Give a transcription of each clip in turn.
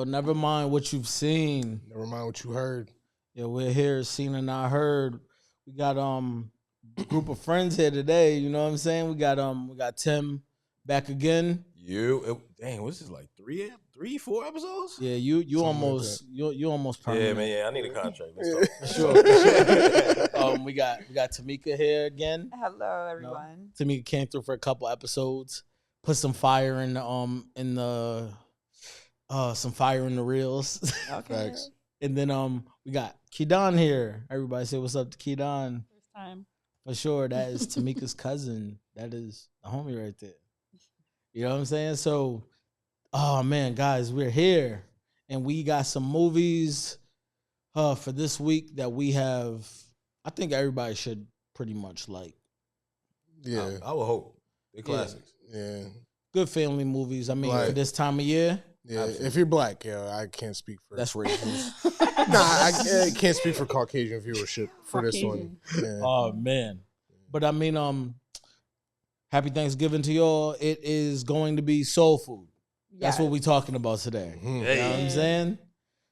never mind what you've seen. Never mind what you heard. Yeah, we're here, seen and not heard. We got group of friends here today. You know what I'm saying? We got Tim back again. Dang, what's this like 4 episodes? Yeah, you almost permanent. Yeah, man. Yeah, I need a contract. Let's For sure. We got Tamika here again. Hello, everyone. Tamika came through for a couple episodes, put some fire in the some fire in the reels. Okay. And then we got Keydon here. Everybody say what's up to Keydon. First time. For sure, that is Tamika's cousin. That is the homie right there. You know what I'm saying? So, oh man, guys, we're here and we got some movies for this week that we have. I think everybody should pretty much like. Yeah, I would hope they're classics. Yeah, good family movies. I mean, Like- for this time of year. yeah. Absolutely. If you're black, yeah, I can't speak for. That's racist. Nah, I can't speak for Caucasian viewership for this one. Yeah. Oh man. But I mean, happy Thanksgiving to y'all. It is going to be soul food. That's what we're talking about today. Mhm. You know what I'm saying?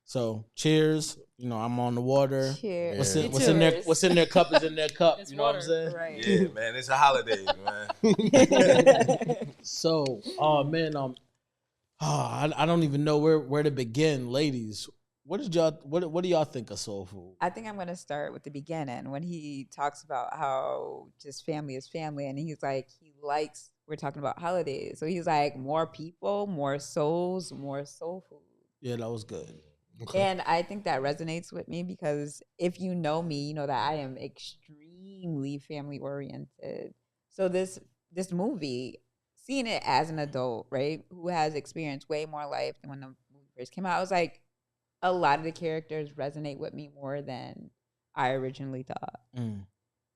So cheers. You know, I'm on the water. Cheers. What's Yeah. in what's in their Cheers. what's in their cup is in their cup. It's You know what I'm water. saying? Right. Yeah, man. It's a holiday, man. So, oh man, I don't even know where to begin, ladies. What do y'all think of soul food? I think I'm going to start with the beginning when he talks about how just family is family. And he's like, we're talking about holidays. So he's like, more people, more souls, more soul food. Yeah, that was good. Okay. And I think that resonates with me because if you know me, you know that I am extremely family oriented. So this movie, seeing it as an adult, right, who has experienced way more life than when the movie first came out, I was like, a lot of the characters resonate with me more than I originally thought. Mm.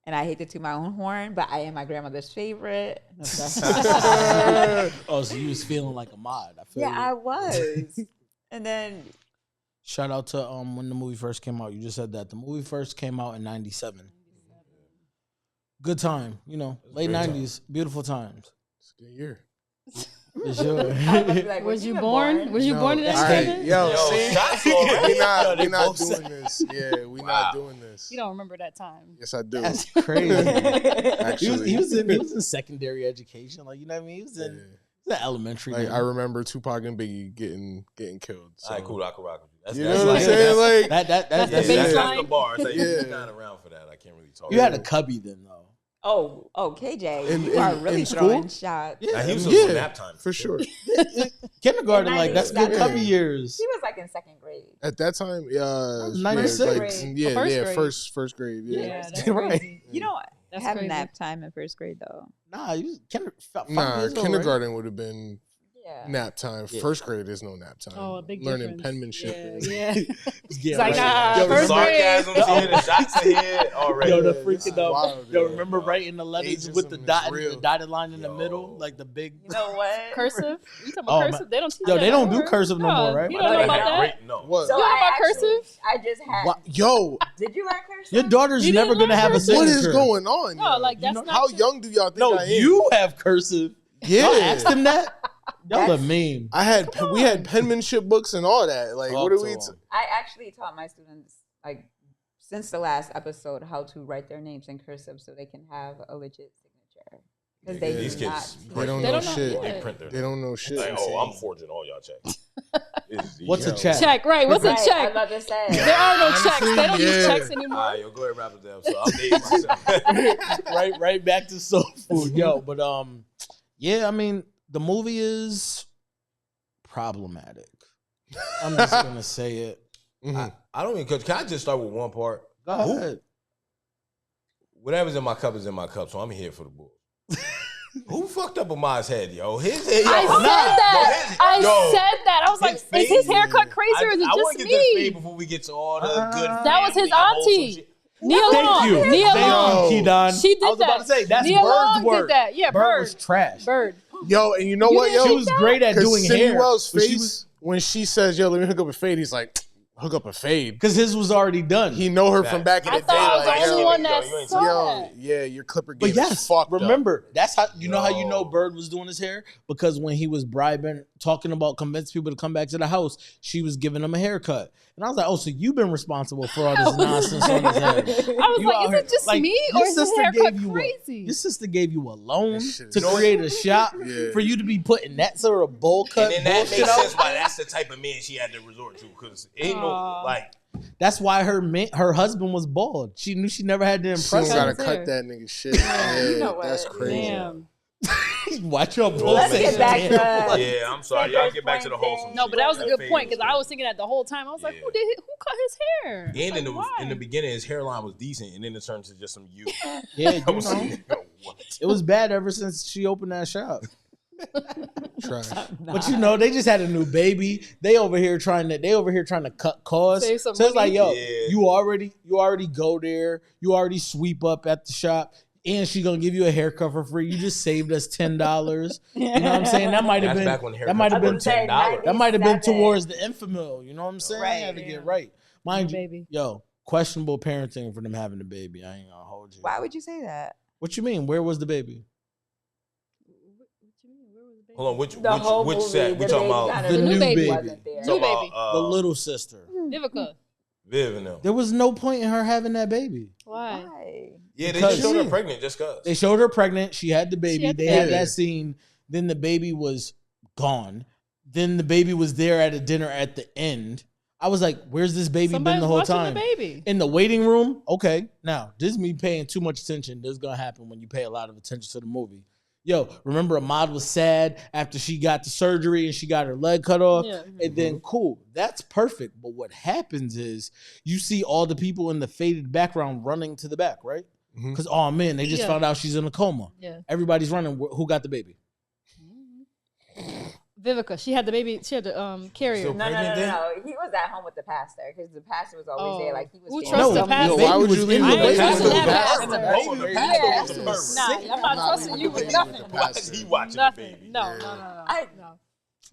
And I hate to toot my own horn, but I am my grandmother's favorite. Oh, so you was feeling like a mod. I feel Yeah, you. I was. And then Shout out to when the movie first came out. You just said that the movie first came out in '97. Good time, you know, late great time. '90s, beautiful times. It's a good year. For sure. I was like, Was you even born? Was you No, born in all that right, season? yo, Yo, see, shots already. we not they we not both doing said- this. Yeah, we Wow. not doing this. You don't remember that time. Yes, I do. That's crazy. Actually, he was in secondary education, like you know what I mean. He was in elementary. Like man. I remember Tupac and Biggie getting killed. So. All right, cool. I can rock with you. That's, You that's know what I'm like, saying? That's, Like, that's the that's baseline. the bar. It's like, Yeah. you're not around for that. I can't really talk. you had a cubby then though. Oh, KJ, In- you are in- really in throwing school? shots. Now, he was Yeah, on nap time for sure. Kindergarten, In like that's good 90s, cubby yeah. years. He was like in second grade. At that time, was yeah, 96. like, yeah, First yeah, grade. first grade, yeah. Yeah, that's Right. crazy. You don't That's have crazy. nap time in first grade though. Nah, you five Nah, years old, right? kindergarten would have been Yeah. nap time. Yeah. First grade is no nap time. Oh, a big Learning difference. penmanship. Yeah, is- yeah. Yeah, like, nah, Yo, first grade. Sarcasm's here, the shots are here already. Yo, the Yeah, freaking this is wild, yo, yeah. remember writing the letters with the Ageism is real. dotted line in the Yo. middle, like the big. You know what? Cursive? You talking Oh, about man. cursive? They don't teach Yo, that they don't do anymore. cursive no more, right? You don't know about that? Great, no. What? So You know I about actually, cursive? I just had. What? Yo, Did you learn cursive? Your daughter's You never didn't gonna learn have a cursive? what signature. is going on? No, yo? like that's know- not. How your- young do y'all think No, I am? you have cursive. Y'all yeah. asked him that. Y'all a That's- meme. I had we had penmanship books and all that. Like, Talk what are to we? him. I actually taught my students like since the last episode how to write their names in cursive so they can have a legit signature because they These do not. kids, They don't They know don't know- shit. yeah. They print their They don't know shit. Like, oh, I'm forging all y'all checks. What's a Yo. check? Check, right? What's Right, a I check? was about to say. There are no checks. They don't use Yeah. checks All anymore. right, yo, go ahead and wrap it down. So I'm dating myself. right back to soul food, yo. But yeah, I mean, the movie is problematic. I'm just gonna say it. Mhm. I don't even. Can I just start with one part? Go ahead. Whatever's in my cup is in my cup, so I'm here for the Bulls. Who fucked up Ahmad's head, yo? His head, yo. I said that. I said that. I was like, his is his fade- haircut crazy or is it I want just to get to the fade me? before we get to all the good. That was his family, wholesome auntie. shit. Nia Thank Long. you. Nia Thank Long. you, Keydon. She did I was about that. to say that's Nia Long Bird's work. did that. Yeah, Bird was Bird. trash. Bird. Yo, and you know You what, didn't yo? She was great at 'Cause doing Cindy hair. Wells' but she face was- when she says, "Yo, let me hook up with Fade," he's like, hook up a fade. Because his was already done. He know her from back in the I day. thought I was Like, the only yo, one that you ain't saw yo, that. yeah, your clipper But game yes, is fucked up. remember, that's how you know Yo. Bird was doing his hair, because when he was bribing, talking about convince people to come back to the house, she was giving him a haircut, and I was like, oh, so you've been responsible for all this nonsense on his hair. I was You out like, is here- it just like, me your or is his sister haircut gave you a- crazy? Your sister gave you a loan That shit to is- create a shop Yeah. for you to be putting that sort of bowl cut And then that bullshit makes out. sense why that's the type of man she had to resort to, because ain't no Aw. like. That's why her husband was bald. She knew she never had to She don't impress gotta him. his cut hair. that nigga shit. Yeah, You know that's what? crazy. Damn. Watch your Let's bullshit. get back to- Yeah, I'm sorry. Y'all get back to the wholesome. No, shit. but that was a good fade point because I good. was thinking that the whole time. I was like, Yeah. who cut his hair? And Like, in the why? beginning, his hairline was decent, and then it turned to just some you. Yeah, I you was know, like, yo, what? it was bad ever since she opened that shop. Trash. But you know, they just had a new baby. They over here trying to cut costs. Save some So it's like, money. yo, Yeah. you already go there. You already sweep up at the shop, and she gonna give you a haircut for free. You just saved us $10. You know what I'm saying? That might have That's been back when that might have haircuts been were $10. that might have been 97. towards the infamil. You know what I'm saying? Right. I had to Yeah. get right. Mind you, Baby. yo, questionable parenting for them having a baby. I ain't gonna hold you. Why would you say that? What you mean? Where was the baby? Hold on, The whole which movie, set? We the talking baby about kinda The new baby. wasn't there. New baby. The little sister. Vivica. Viv and them. There was no point in her having that baby. Why? Why? Yeah, they Because- just showed her pregnant just cause. They showed her pregnant. She had the baby. had the They had baby. that scene. Then the baby was gone. Then the baby was there at a dinner at the end. I was like, where's this baby Somebody's been the whole watching time? the baby. In the waiting room? Okay. Now, this is me paying too much attention. This is going to happen when you pay a lot of attention to the movie. Yo, remember Ahmad was sad after she got the surgery and she got her leg cut off? Yeah. And then, cool, that's perfect. But what happens is you see all the people in the faded background running to the back, right? Mhm. Because, oh man, they just Yeah. found out she's in a coma. Yeah. Everybody's running. Who got the baby? Vivica. She had the baby. She had to carry her. So- No. Pregnant then? He was at home with the pastor because the pastor was always Oh. there. Like he was. Who standing trusts No, the pastor? the Why baby would was you in leave the the I ain't baby trusting with the that pastor? pastor. Oh, the pastor Yeah. was a pervert. Nah, I'm not trusting you with nothing. Why is he watching the Nothing. baby? No. I- No.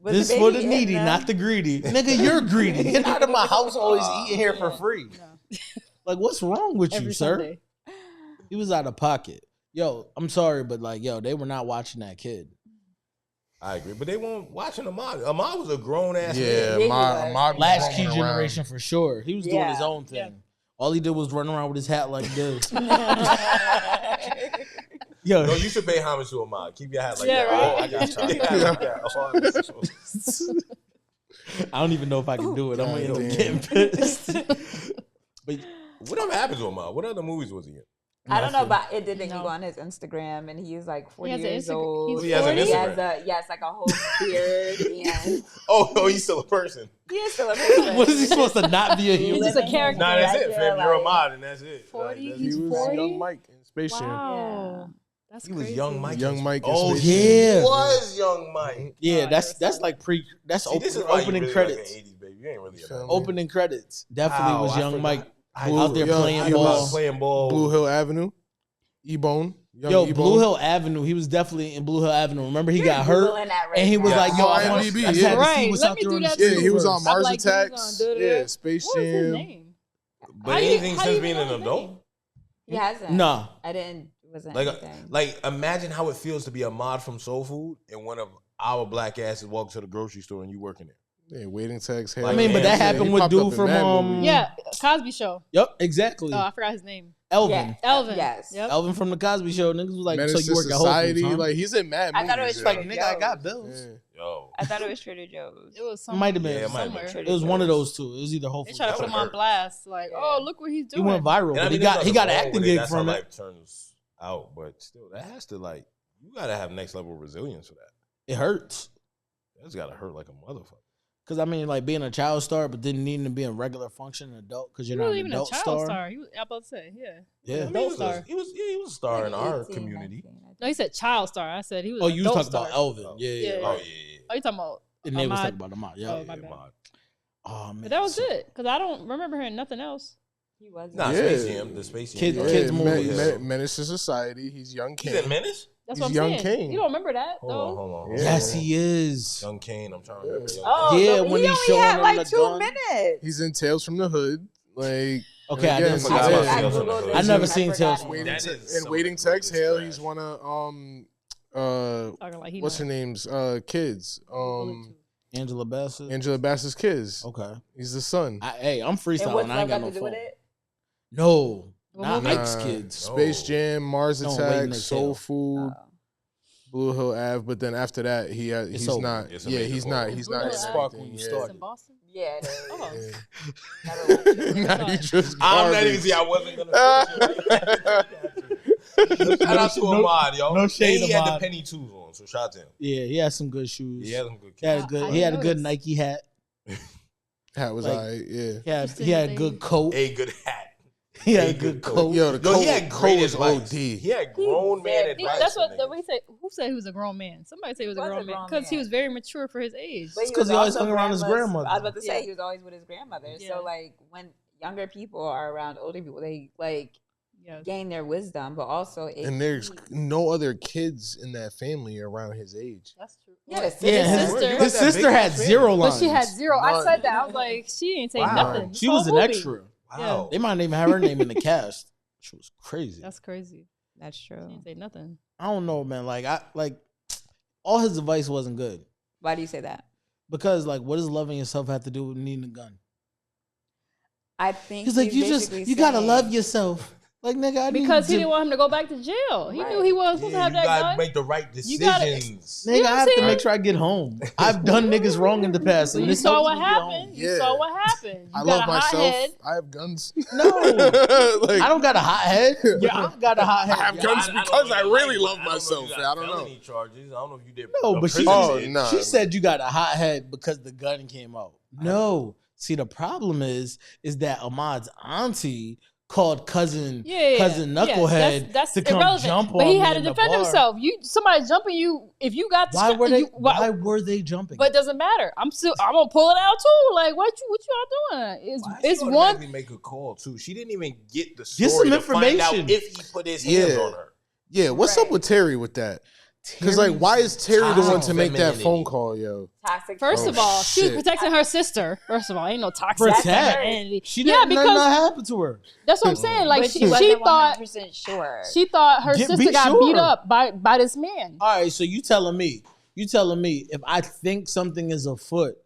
Was This the for the baby in needy, the- not the greedy. Nigga, you're greedy. Get out of my house always eating here for free. No. Like, what's wrong with you, Every sir? Sunday. He was out of pocket. Yo, I'm sorry, but like, yo, they were not watching that kid. I agree, but they weren't watching Ahmad. Ahmad was a grown ass Yeah, man. my Latchkey roaming around. generation for sure. He was doing his Yeah. own thing. All he did was run around with his hat like this. Yo, No, you should pay homage to Ahmad. Keep your hat like Yeah, that. right. Oh, I got you. Yeah, like that. Oh, I don't even know if I can do it. I'm gonna end up Goddamn. getting pissed. But Whatever happened to Ahmad? What other movies was he in? I don't know, nothing. but it did think No. you go on his Instagram and he's like 40 has an years Instagram- old. he's He has an 40? He has Instagram. like a whole beard and Oh, he's still a person. he is still a person. what is he supposed to not be a He's human? just a character. Nah, that's Right it, there, fam. You're like- Ahmad, and that's it. 40? Like, He He's was 40? young Mike in Space Jam. Wow. That's he was crazy. young Mike. Young Mike in Oh, Space he Jam. was young Mike. Yeah, Oh, that's you're like that's See, this is why you opening really credits. Like an 80s baby. You ain't really Feel a me? Opening credits definitely was young Mike I out there Young- playing he ball. was- playing ball. Blue Hill Avenue, E-Bone. Young Yo, E-Bone. Blue Hill Avenue. He was definitely in Blue Hill Avenue. Remember, he got hurt, Googling that right and he was now. like, "Yo, I Oh, want IMDb, I just yeah. had to see Right, what's let out me there do on the that street Yeah, he was on first." Mars I'm like, he was Attacks. on da-da-da. Yeah, Space What was his Jam. name? But How do you- anything how do since you being know an his adult. name? He hasn't. Nah, I didn't. It wasn't Like, anything. imagine how it feels to be Ahmad from Soul Food and one of our black asses walk to the grocery store and you working there. Yeah, waiting tags. I mean, but that happened with dude from, Yeah, Cosby Show. Yep, exactly. Oh, I forgot his name. Elvin. Yeah. Elvin. Yes. Yep. Elvin from the Cosby Show. Niggas was like, Menace so to you work at Whole Society. Foods, huh? Like he's in mad I thought it movies. was like, Trader nigga, I got Joe's. bills. Yeah. Yo. I thought it was Trader Joe's. It was It some. might have been. Yeah, it might have been. Trader It was one of Joe's. those two. It was either Whole They Foods. tried to That put him would on hurt. blast. Like, Yeah. oh, look what he's He doing. went viral, And I but mean, he got there's an nothing wrong acting with it. gig That's from how it. life turns out, but still, that has to like you gotta have next level resilience for that. It hurts. That's gotta hurt like a motherfucker. Cause I mean, like being a child star, but then needing to be a regular functioning adult because He you're not wasn't an even a adult child star. star. He was, I'm about to say, yeah. Yeah. I mean, Adult star. he was a star in our 18, community. 19, I No, he said child star. I said he was. Oh, an you was adult talking about star. Elvin. Oh. Yeah, Yeah. yeah. Oh Right. yeah, Oh, you talking about? And they was Ahmad? talking about Ahmad. Yeah. Oh, yeah. my yeah, bad. Ahmad. Oh man. But that was so- it. Because I don't remember hearing nothing else. He wasn't. Nah, Yeah. Space Jam, the Space Jam. Kids- Yeah, kids movie, Men- yeah. Menace to Society. He's young He's King. in Menace. That's He's what I'm young saying. Kane. You don't remember that, Hold though. on, hold on. Yeah. Yes, he is. Young Kane, I'm trying to remember. Oh, Yeah, so when he he's only showing had him like the 2 gun. minutes. He's in Tales from the Hood. Like, Okay, I again, didn't see forgot Tales about from the Tales from the Hood. Hood. I never I seen forgot Tales it. from the Waiting That Hood. is and some Waiting of to the greatest Exhale. trash. He's one of Talking like he what's her knows. name's kids. Angela Bassett. Angela Bassett's kids. Okay. He's the son. Hey, I'm And freestyling. what's I ain't that got got no to do phone. with it? No, What not movie? Ike's kids. Space No. Jam, Mars No, Attack, Waiting to Soul Exhale. Food, Oh. Blue Hill Ave. But then after that, he's over. not. It's a Yeah, major he's not. call. He's Blue not. Hill in Ave. everything, when you yeah. It's started. in Boston. Yeah, it is. Oh. Yeah. Never watched it. Now you just I'm not garbage. even see. I wasn't gonna. Shout out to Ahmad, yo. no shade, And he had the Ahmad. penny twos on, so shout out to him. Yeah, he had some good shoes. He had some good He had a kids. good. How He you had a good notice? Nike hat. Hat was Like- alright. Yeah. He had a good coat. A good hat. He had a a good good coat. coat. Yo, the Yo, coat, he had coat great was advice. OD. He had grown man He- advice. That's for what niggas. we say. Who said he was a grown man? Somebody said he was a Was a grown man grown because he man. was very mature for his age. But 'cause was he always also hung around his grandma's- grandmother. I was about to say Yeah. he was always with his grandmother. Yeah. So like when younger people are around older people, they like Yes. gain their wisdom, but also it And there's no other kids in that family around his age. That's true. Yeah, Well, the Yeah, his his, sister. his sister had zero lines. But she had zero. I None. said that. I was like, she ain't say Wow. nothing. She This was whole an movie. extra. Wow. They might not even have her name in the cast. She was crazy. That's crazy. That's She true. ain't say nothing. I don't know, man. Like all his advice wasn't good Why do you say that? because like, what does loving yourself have to do with needing a gun? I think He's like, basically you gotta saying- love yourself. Like, nigga, I Because he need didn't want him to go back to jail. He knew Right. he wasn't supposed to Yeah, have you that gotta gun. make the right You gotta- decisions. Nigga, You know I what have I'm to saying? make sure I get home. I've done niggas wrong in the past. So and you this saw helps what me get home. happened. Yeah. You saw what happened. I You love got a hot myself. head. I have guns. No, Like, I don't got a hot head. Yeah, I got a hot head. I have Yeah. guns don't because know I if you really like- love I don't know if myself. you I got don't know. felony charges. I don't know if you did. No, a but she, prison Oh, sentence. nah. she said you got a hot head because the gun came out. No. See, the problem is that Ahmad's auntie called cousin Knucklehead that's to come irrelevant. jump on But he me had to in the defend bar. himself. Somebody jumping you. If you got Why were they? you- Why were they jumping? But it doesn't matter. I'm gonna pull it out too. Like what y'all doing? Why It's she one. automatically make a call too. She didn't even get the story some to find out information. if he put his hands Yeah. on her. Yeah, what's up Right. with Terry with that? Because like, why is Terry the one to make that Femininity. phone call, yo? Toxic. First Oh, of all, she was shit. protecting her sister. First of all, ain't no toxic Protect? femininity. She Yeah, didn't. Nothing because happened to her. that's what I'm saying. Like But she wasn't thought 100% sure. she thought her Be sister got beat sure. up by this man. All right, so you telling me if I think something is afoot,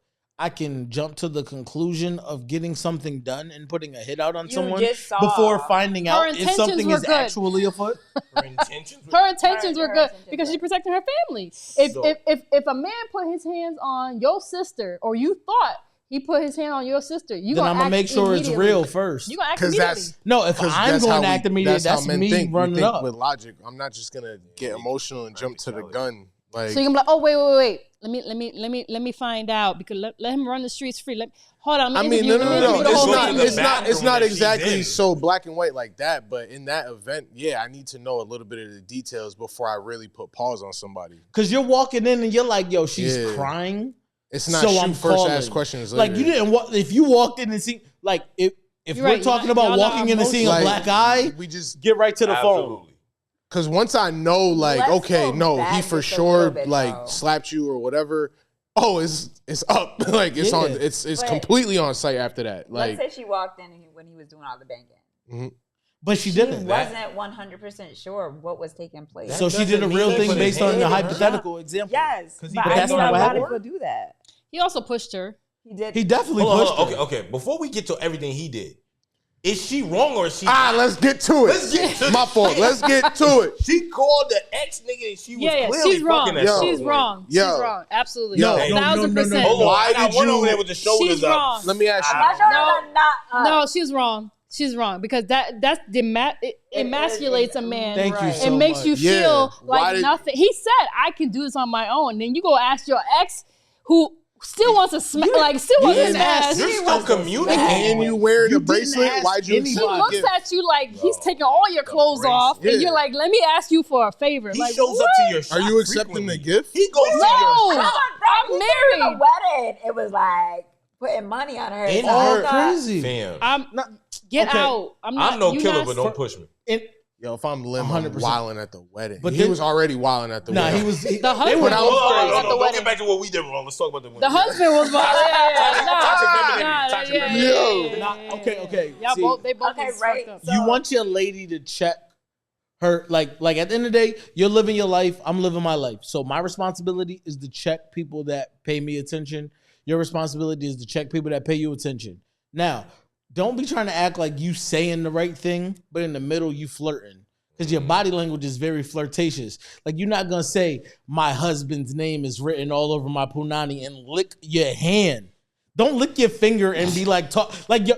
I can jump to the conclusion of getting something done and putting a hit out on You someone just saw- before finding Her out if intentions something were is good. actually afoot? Her intentions. were- Her intentions Her were good intentions because were- she protecting her family. If So- if a man put his hands on your sister, or you thought he put his hand on your sister, you Then gonna I'm gonna act make sure it's immediately. real first. You gonna act 'Cause immediately. that's- No, if Because I'm that's going how to we- act immediately, how that's men me think. running we think up. with logic. I'm not just gonna get emotional and jump to the gun. Like, So you can be like, oh wait. Let me find out because let him run the streets free. Hold on. I Let me mean, interview- no. let me interview the It's whole not- family. the It's not bathroom that she's exactly in. so black and white like that. But in that event, yeah, I need to know a little bit of the details before I really put pause on somebody. Because you're walking in and you're like, yo, she's Yeah. crying. It's not So shoot I'm first, calling. ask questions Like later. you didn't walk. If you walked in and see, like if You're we're right, talking y'all about not walking in and seeing a Like, black eye, we just get right to the phone. Absolutely. because once I know, like, Let's okay, go no, back he for just a sure little bit, like though. slapped you or whatever. Oh, it's up. Like it's on. Yeah. It's But- completely on site after that. Let's Like say she walked in when he was doing all the banging. But she She didn't. wasn't 100% sure what was taking place. So she did a doesn't real mean thing put his based on hand the in her hypothetical example. Yes, 'Cause he but put I that's mean not a what lot of happened? people do that. He also pushed her. He did. He definitely Hold pushed on, her. okay. Before we get to everything he did, is she wrong or is she? let's get to it. Let's get to My the fault. shit. Let's get to it. She called the ex nigga and she was Yeah, clearly she's wrong. fucking that Yo. She's shit. wrong. Yo. She's wrong. Absolutely. Yo. No, 1,000%. Hold on. Why I got did one you- over there with the shoulders She's up. wrong. Let me ask you. My shoulders No. are not up. No, she's wrong. She's wrong because it emasculates a man. Thank you Right. so It makes much. you Yeah. feel Why like did- nothing. He said, "I can do this on my own." Then you go ask your ex, who still wants to smash, didn't smash. You're He still communicating. And you wearing You a bracelet? didn't ask Why'd you anybody. accept the looks gift? at you like he's Bro, taking all your the clothes off, bracelet. and you're like, "Let me ask you for a favor." He Like, shows what? up to your shop Are you accepting frequently. the gift? He goes to No. your shop. I'm The married. wedding, it was like putting money on her. In So I her- thought- Crazy. Fam. Get Okay. out. I'm not. I'm no you killer, not- but don't push me. And Yo, if I'm Lim, 100%. I'm wilding at the wedding. But But he then- was already wilding at the Nah, wedding. he was. The husband were was both wild crazy. at the Don't wedding. get back to what we did wrong. Let's talk about the wedding. The husband was Toxic femininity. Yo. Nah, okay. Y'all See, both, they both Okay, was right. fucked up. you want your lady to check her like at the end of the day, you're living your life, I'm living my life. So my responsibility is to check people that pay me attention. Your responsibility is to check people that pay you attention. Now, don't be trying to act like you saying the right thing, but in the middle you flirting. Because your body language is very flirtatious. Like, you're not gonna say my husband's name is written all over my punani and lick your hand. Don't lick your finger and be like,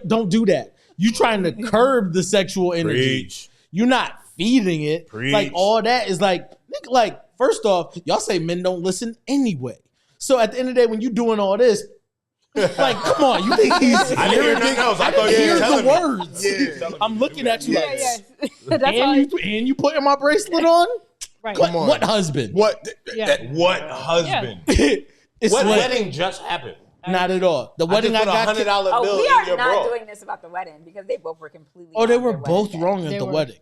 don't do that. You trying to curb the sexual energy. Preach. You're not feeding it. Preach. Like, all that is like, nigga, like, first off, y'all say men don't listen anyway. So at the end of the day, when you doing all this, like, come on, you think he's I didn't hear nothing else. I thought you hear were the telling me. words. Yeah. I'm looking at you Yeah, like, yeah. That's all. and you putting my bracelet on? Right. What, Come on. what husband? What? Yeah. What husband? It's What lit. wedding just happened? Not at all. The wedding I I just got. put $100 Oh, bill we in are your not bro. doing this about the wedding because they both were completely. Oh, they on were their both wedding wrong day. at They the were. wedding.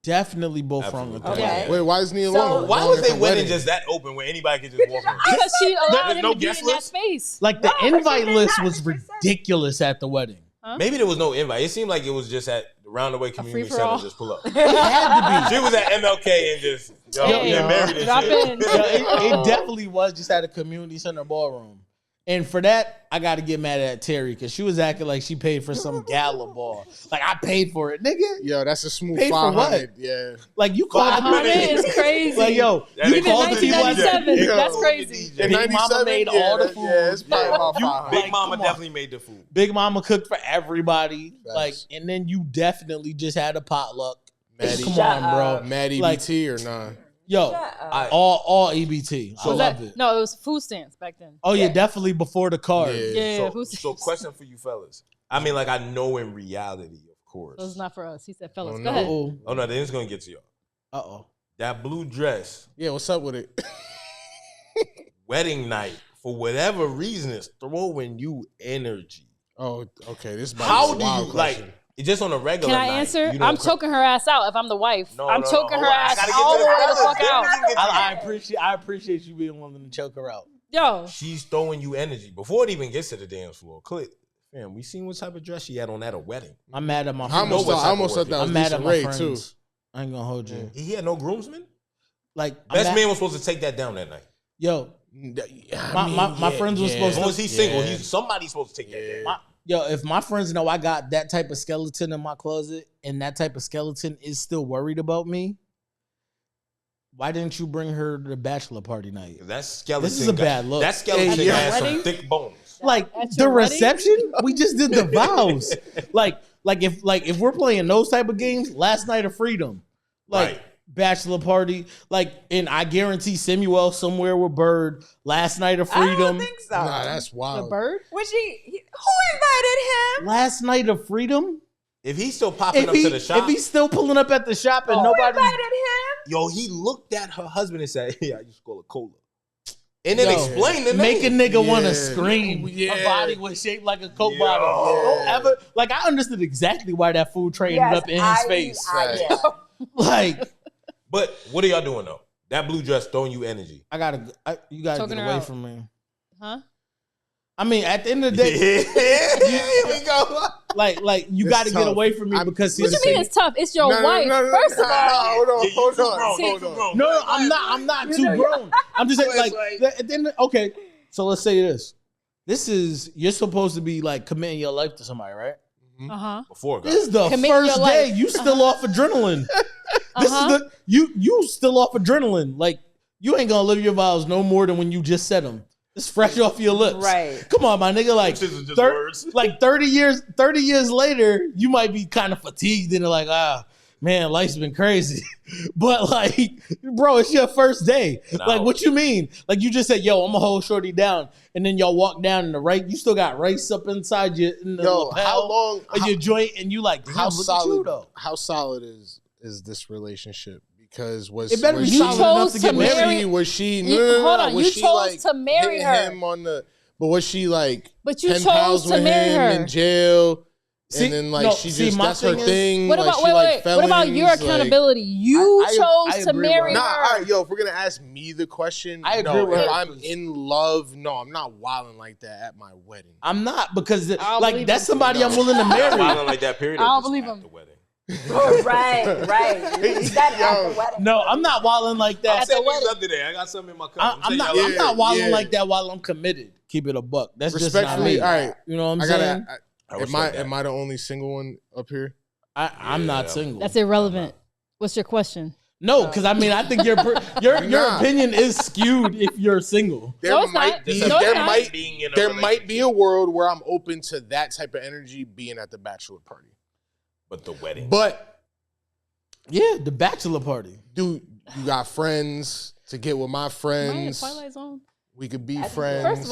Definitely both wrong at the Absolutely. wedding. Okay. Wait, why isn't he So- alone? Why Wrong was at their the wedding just that open where anybody could just walk in? Because she allowed There's him no to be guest in that list? space. Like, the No, but she invite did list not. was She said- ridiculous at the wedding. Maybe there was no invite. It seemed like it was just at the Roundaway Community free-for-all. Center. Just pull up. It had to be. She was at MLK and just Hey, get married and drop shit. in. Yeah, it definitely was just at a community center ballroom. And for that, I got to get mad at Terry because she was acting like she paid for some gala ball. Like, I paid for it, nigga. Yo, that's a smooth Paid for what? 500. Yeah. Like, you called the 100 people. is crazy. Like, yo, That you ain't Even called the people. 1997, Yo. that's crazy. In Big Mama 97, made yeah, all the that- food. Yeah, it's probably about You- 500. Big Like, Mama come on. definitely made the food. Big Mama cooked for everybody. Facts. Like, and then you definitely just had a potluck. Maddie, Come Shut on, bro. up. Mad Like- EBT or not? Yo, Shut up. all EBT. I Was love that- it. No, it was food stamps back then. Oh, yeah, Yeah. definitely before the card. Yeah. Yeah, So, food so stamps. question for you fellas. I mean, like, I know in reality, of course. So it's not for us. He said, fellas, Oh, go no. ahead. Uh-oh. Oh no, then it's gonna get to y'all. Uh-oh. That blue dress, Yeah, what's up with it? wedding night, for whatever reason, is throwing you energy. Oh, okay. This is about How to be do a wild you question. like? Just on a regular Can I night, answer? you don't I'm choking her ass out if I'm the wife. No, I'm no, choking hold her on. I ass gotta get all to the way the fellas. fuck Then out. we can get to I appreciate you being willing to choke her out. Yo, She's throwing you energy before it even gets to the dance floor. Click. Man, we seen what type of dress she had on at a wedding. I'm mad at my I friends. almost what thought, type I of almost work thought that it was I'm mad at decent my rate, friends. too. I ain't gonna hold you. He had no groomsmen. Like, I'm Best mad- man was supposed to take that down that night. Yo, I my friends were As supposed long to. as he's single, somebody's supposed to take that down. Yo, if my friends know I got that type of skeleton in my closet and that type of skeleton is still worried about me, why didn't you bring her to the bachelor party night? That skeleton. This is a bad look. That skeleton At your has some wedding? thick bones. Like At the your wedding? reception, we just did the vows. like if we're playing those type of games, last night of freedom, like Right. bachelor party, like, and I guarantee Samuel somewhere with Bird, last night of I don't freedom, think so. Nah, that's the wild. bird? Was who invited him? last night of freedom. If he's still popping If up he to the shop, if he's still pulling up at the shop and Who nobody, invited him? yo, he looked at her husband and said, "Yeah, I just call it cola," and then Yo, explained the make a name. nigga want to Yeah. scream. Yeah. Her body was shaped like a Coke Yo. bottle. Don't ever like. I understood exactly why that food tray ended up in his face. Yeah. Like, But what are y'all doing though? That blue dress throwing you energy. you gotta Choking get her away out. from me. Huh? I mean, at the end of the day, Here we go. like you It's got to get tough. away from me because What he's you mean it's tough? It's your wife. First of all, hold on, Yeah, you hold too on, grown, you hold too on. grown. no, I'm not too grown. I'm just saying, like, at the end of, okay. So let's say this. This is you're supposed to be like committing your life to somebody, right? uh-huh. Before This is the Committing your first day. life. You still off adrenaline. This Uh-huh. is the you still off adrenaline. Like, you ain't gonna live your vows no more than when you just said them. It's fresh off your lips. Right. Come on, my nigga. Like, This is just thir- words. like 30 years later, you might be kind of fatigued and like, man, life's been crazy. But like, bro, it's your first day. No. Like, what you mean? Like, you just said, yo, I'm gonna hold shorty down, and then y'all walk down in the right. You still got rice up inside you in the Yo, lapel how long? of your joint, and you like, damn, How look at you solid? though. How solid is this relationship? Because It better be was You solid enough to chose get to married. marry- was she? You- No, hold on, Was you she chose like to marry hitting her. him on the? But was she like? But you pen chose pals to with marry him her. in jail. See, and then like no, she see, just my that's her thing is- thing. What like, about she wait, like wait? What about your felonies, like- accountability? You I chose to agree with marry her. Nah, her. all right, yo, if we're gonna ask me the question, I agree no, with if her. I'm in love, no, I'm not wilding like that at my wedding. I'm not because I don't like believe that's him. somebody I'm No. willing to marry. Wilding like that period. I or don't just believe at him. the wedding. Right. You said it at the Yo. wedding. No, I'm not wilding like I'm that. setting these up today. I got something in my cup. I'm not. Yeah, I'm not wilding yeah. like that while I'm committed. Keep it a buck. That's just not Respectfully, me. all right. You know what I'm I saying? gotta. Am I the only single one up here? I'm Yeah. not single. That's irrelevant. What's your question? No, because I mean I think your Nah. opinion is skewed if you're single. There No, it's might not. be. No, it's there not. might. Being in a There might be a relationship. world where I'm open to that type of energy being at the bachelor party. But the wedding. But Yeah, the bachelor party. dude, you got friends to get with my Am I in friends. Twilight Zone? We could be I think- friends.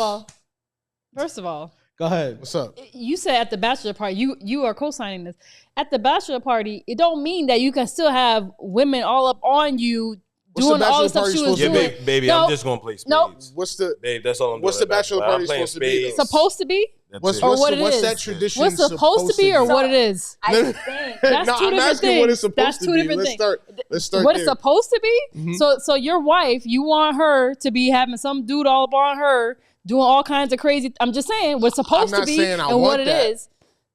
First of all, Go ahead. what's up? you said at the bachelor party, you are co-signing this. At the bachelor party, it don't mean that you can still have women all up on you What's the doing all bachelor the stuff party she was yeah, supposed to doing. be? baby, No. I'm just gonna play spades. No. What's the Babe, that's all I'm doing. What's the at that bachelor point. party I'm playing supposed to be, spades. though? Supposed to be? That's what's it. Or what it what's is. that tradition? What's supposed to be or So- what it is? I No, no. think That's No, two I'm different asking what it's things. supposed That's to two be. different Let's things. start. Let's start What there. it's supposed to be? Mhm. So your wife, you want her to be having some dude all up on her doing all kinds of crazy. I'm just saying what's supposed I'm to not be saying I and what want it that. is.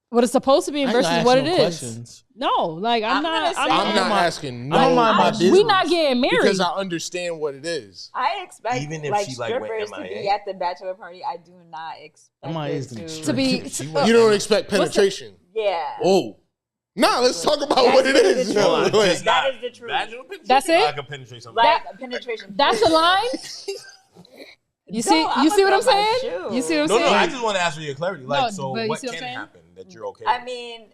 What it's supposed to be I ain't versus gonna ask what no it is. questions. No, like I'm I'm not. gonna say- I'm not my- asking. No, I don't mind my question. business. We not getting married. because I understand what it is. I expect Even if like she, like, went strippers to be MIA? at the bachelor party. I do not expect MIA it is an to extreme. To be- She to- went- You don't expect What's the- penetration. Yeah. Oh, nah. Let's talk about That's what it really is. the yo. truth. Like, Just That not is the truth. vaginal penetration? That's it? I can penetrate something. Like penetration. That's the line. You see? No, You see what I'm I'ma throw my saying? shoe. You see what I'm No, saying? I just want to ask for your clarity. Like, No, so but you what see what I'm can saying? happen that you're okay I with? mean,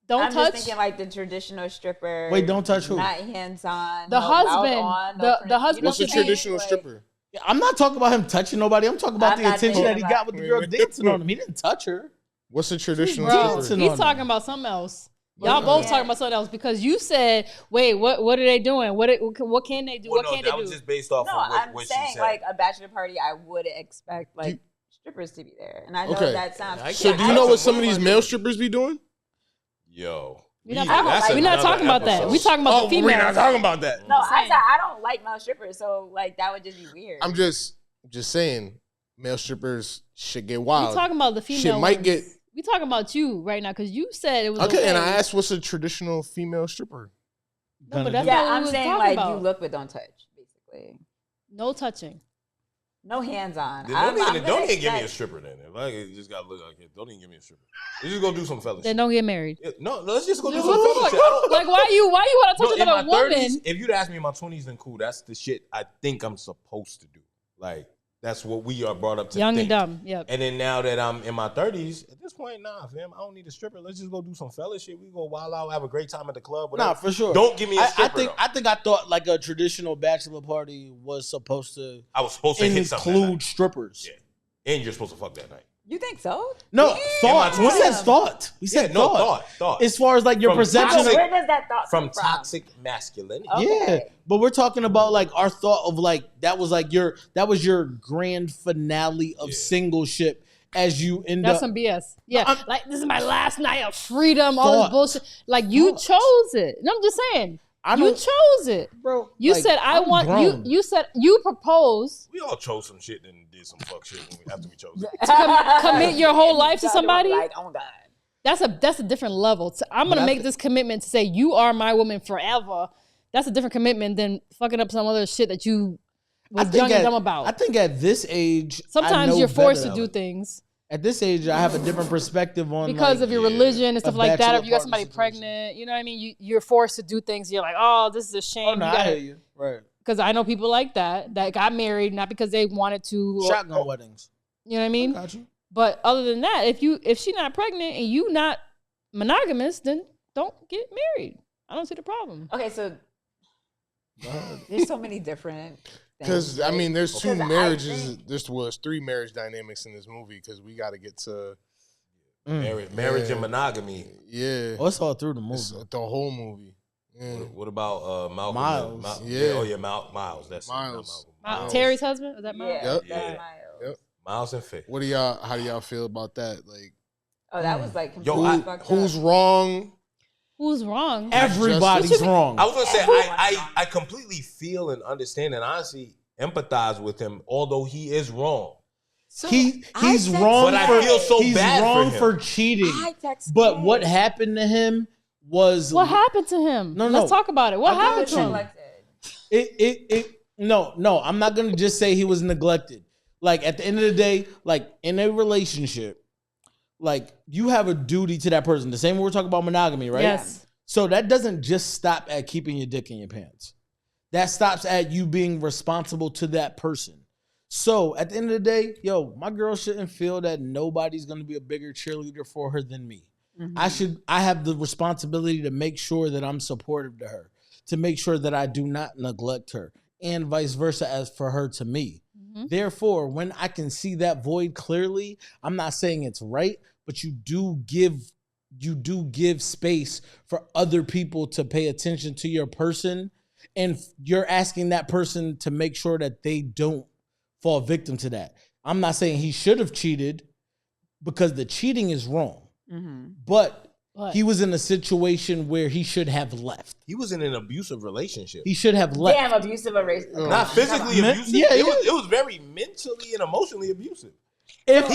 Don't I'm touch. just thinking like the traditional stripper. Wait, don't touch who? Not hands on. The no mouth husband. on, no The print- husband what's a should be- traditional stripper? Yeah, I'm not talking about him touching nobody. I'm talking about I'm the not attention that he thinking got about- with the girl dancing on him. He didn't touch her. What's a traditional Bro, dancing stripper? he's on talking him. about something else. Y'all Yeah. both talking about something else because you said, "Wait, what are they doing? What can they do? Well, what no, can't they that was do?" just based off No, of what, I'm what she saying said. like a bachelor party. I would expect like You- strippers to be there, and I know Okay. that sounds. I So Yeah, do you I know don't- what some of what these am I male doing? strippers be doing? Yo. We're not Yeah, talking, that's we're not another talking about that. episode. We're talking about the females. we're not talking about that. No, I'm I saying. said I don't like male strippers, so like that would just be weird. I'm just saying, male strippers should get We're wild. talking about the female. Shit might ones. get We talking about you right now because you said it was okay. okay. And I asked, what's a traditional female stripper? No, but that's yeah, not what we I'm was saying talking like about. you look but don't touch, basically. No touching. No hands on. Then I'm don't gonna even give me a expect- stripper then. If I just got to look like it, don't even give me a stripper. Let's just go do some fellowship. Then don't get married. Yeah, no, let's just go do Like, some fellowship. I don't- like why you want to No, touch in my another woman? 30s, if you'd ask me in my 20s, then cool. That's the shit I think I'm supposed to do. Like, that's what we are brought up to Young think. and dumb. Yep. And then now that I'm in my 30s, at this point, nah, fam, I don't need a stripper. Let's just go do some fellowship. We go wild out, have a great time at the club. Nah, Whatever. for sure. Don't give me a stripper. I think I thought like a traditional bachelor party was supposed to I was supposed to hit something. that include night. strippers. Yeah. And you're supposed to fuck that night. You think so? No, thought. In We my said 20s. thought. We said Yeah, no, thought. thought. As far as like your From perception toxic- of Where does that thought From come toxic masculinity. Oh. yeah, Okay. but we're talking about like our thought of like that was your grand finale of Yeah. singleship as you end That's up. some BS. Yeah, I'm- like this is my last night of freedom. All this Thought. bullshit. Like you Thought. chose it. No, I'm just saying. I You don't, chose it. bro. You like, said I I'm want grown. you. You said you proposed We all chose some shit and did some fuck shit after we chose it. to commit your whole life to God, somebody. Like, oh God. That's a different level. I'm But gonna I make thi- this commitment to say you are my woman forever. That's a different commitment than fucking up some other shit that you I was think young and at- dumb about. I think at this age, I Sometimes know you're forced better. to do things At this age, I have a different perspective on because like, of your yeah, religion and stuff a like that. bachelor If you got party somebody situation. pregnant, you know what I mean. You're forced to do things. You're like, oh, this is a shame. Oh no, I hear you. Right, Because I know people like that got married not because they wanted to. Or, shotgun weddings. you know what I mean? Got you. But other than that, if she's not pregnant and you not monogamous, then don't get married. I don't see the problem. Okay, so there's so many different. Because I mean, there's two Because I marriages. think- There was 3 marriage dynamics in this movie. Because we got to get to Marriage and monogamy. yeah, Oh, it's all through the movie. it's the whole movie. Yeah. What about Malcolm? Miles. Yeah. Oh, yeah, Miles. That's it, not Miles. Malcolm. Miles. Terry's husband? Is that Yeah, Miles? Yep. that's Yeah. Miles. Yep. Miles and Faye. What do y'all? How do y'all feel about that? Like, Oh, that was like Yo, completely fucked up. Who's wrong? Who's wrong? Everybody's wrong. I was gonna say I completely feel and understand and honestly empathize with him, although he is wrong. So He's I wrong. But I for, feel so he's bad for wrong him. for cheating. I texted But him. what happened to him was What happened to him? No, Let's no. talk about it. What I got happened to you. him? Neglected. No, I'm not gonna just say he was neglected. Like at the end of the day, like in a relationship, like you have a duty to that person. The same way we're talking about monogamy, right? Yes. So that doesn't just stop at keeping your dick in your pants. That stops at you being responsible to that person. So at the end of the day, yo, my girl shouldn't feel that nobody's gonna be a bigger cheerleader for her than me. I have the responsibility to make sure that I'm supportive to her, to make sure that I do not neglect her, and vice versa as for her to me. Therefore, when I can see that void clearly, I'm not saying it's right, but you do give space for other people to pay attention to your person, and you're asking that person to make sure that they don't fall victim to that. I'm not saying he should have cheated because the cheating is wrong. But he was in a situation where he should have left. He was in an abusive relationship. He should have left. Damn, abusive relationship. Not physically abusive. Yeah, It was very mentally and emotionally abusive. If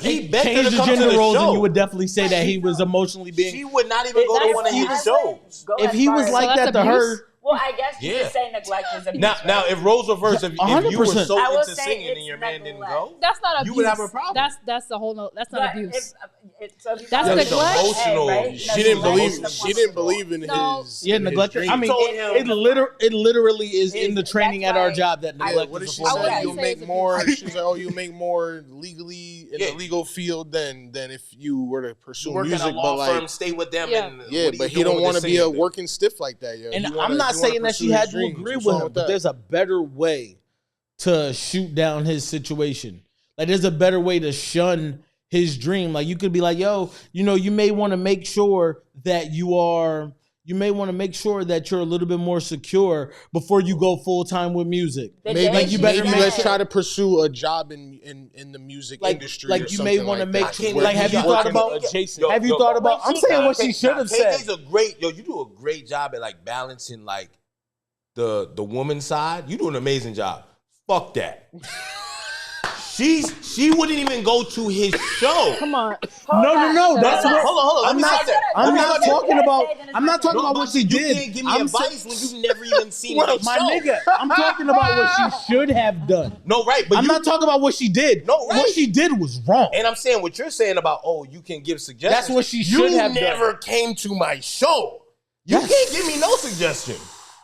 He begged her changed to the come to gender the roles, show. and you would definitely say that he was emotionally being. She would not even go to one of his shows. If he was like that to her, Well, I guess you Yeah. could say neglect is abuse. Now, if roles reversed, if you were 100%. so I will into say singing it's and your man didn't neglect. go, That's not abuse. you would have a problem. That's a whole no. That's not But abuse. so if you That's follow neglect. the Emotional. right? She didn't believe. Neglect is She didn't believe in No. his. yeah, in his neglect. dreams. I mean, told him. it literally is in the It's- training at that's our why job that I- neglect. What did is a she form I of wouldn't say? abuse. You'll say make it's more. She's like, oh, you make more legally in Yeah. the legal field than if you were to pursue you work music. at a law But firm, like, stay with them. Yeah. And yeah, what are but you he doing don't with want the to be a singing thing? working stiff like that, yo. And He wanna- I'm not he wanna saying that she pursue had his to dreams. agree What's with wrong him, but that? there's a better way to shoot down his situation. Like there's a better way to shun his dream. Like you could be like, yo, you may want to make sure that you may want to make sure that you're a little bit more secure before you go full time with music. Maybe Like, you better maybe make let's sure- try to pursue a job in the music industry. like or you may something want to like make that, sure. where Like, have he's you thought working about? adjacent? Have you thought about? I'm saying what she should have said. KJ's a great you do a great job at like balancing like the woman side. You do an amazing job. Fuck that. She wouldn't even go to his show. Come on. No. That's what. Hold on. I'm not. I'm not talking about. I'm not talking about what she You did. can't give me I'm advice when you've never even seen Well, my my show. nigga, I'm talking about what she should have done. No, right, but I'm not talking about what she did. No, right. What she did was wrong. And I'm saying what you're saying about you can give suggestions. That's what she should have done. You never came to my show. You Yes. can't give me no suggestion.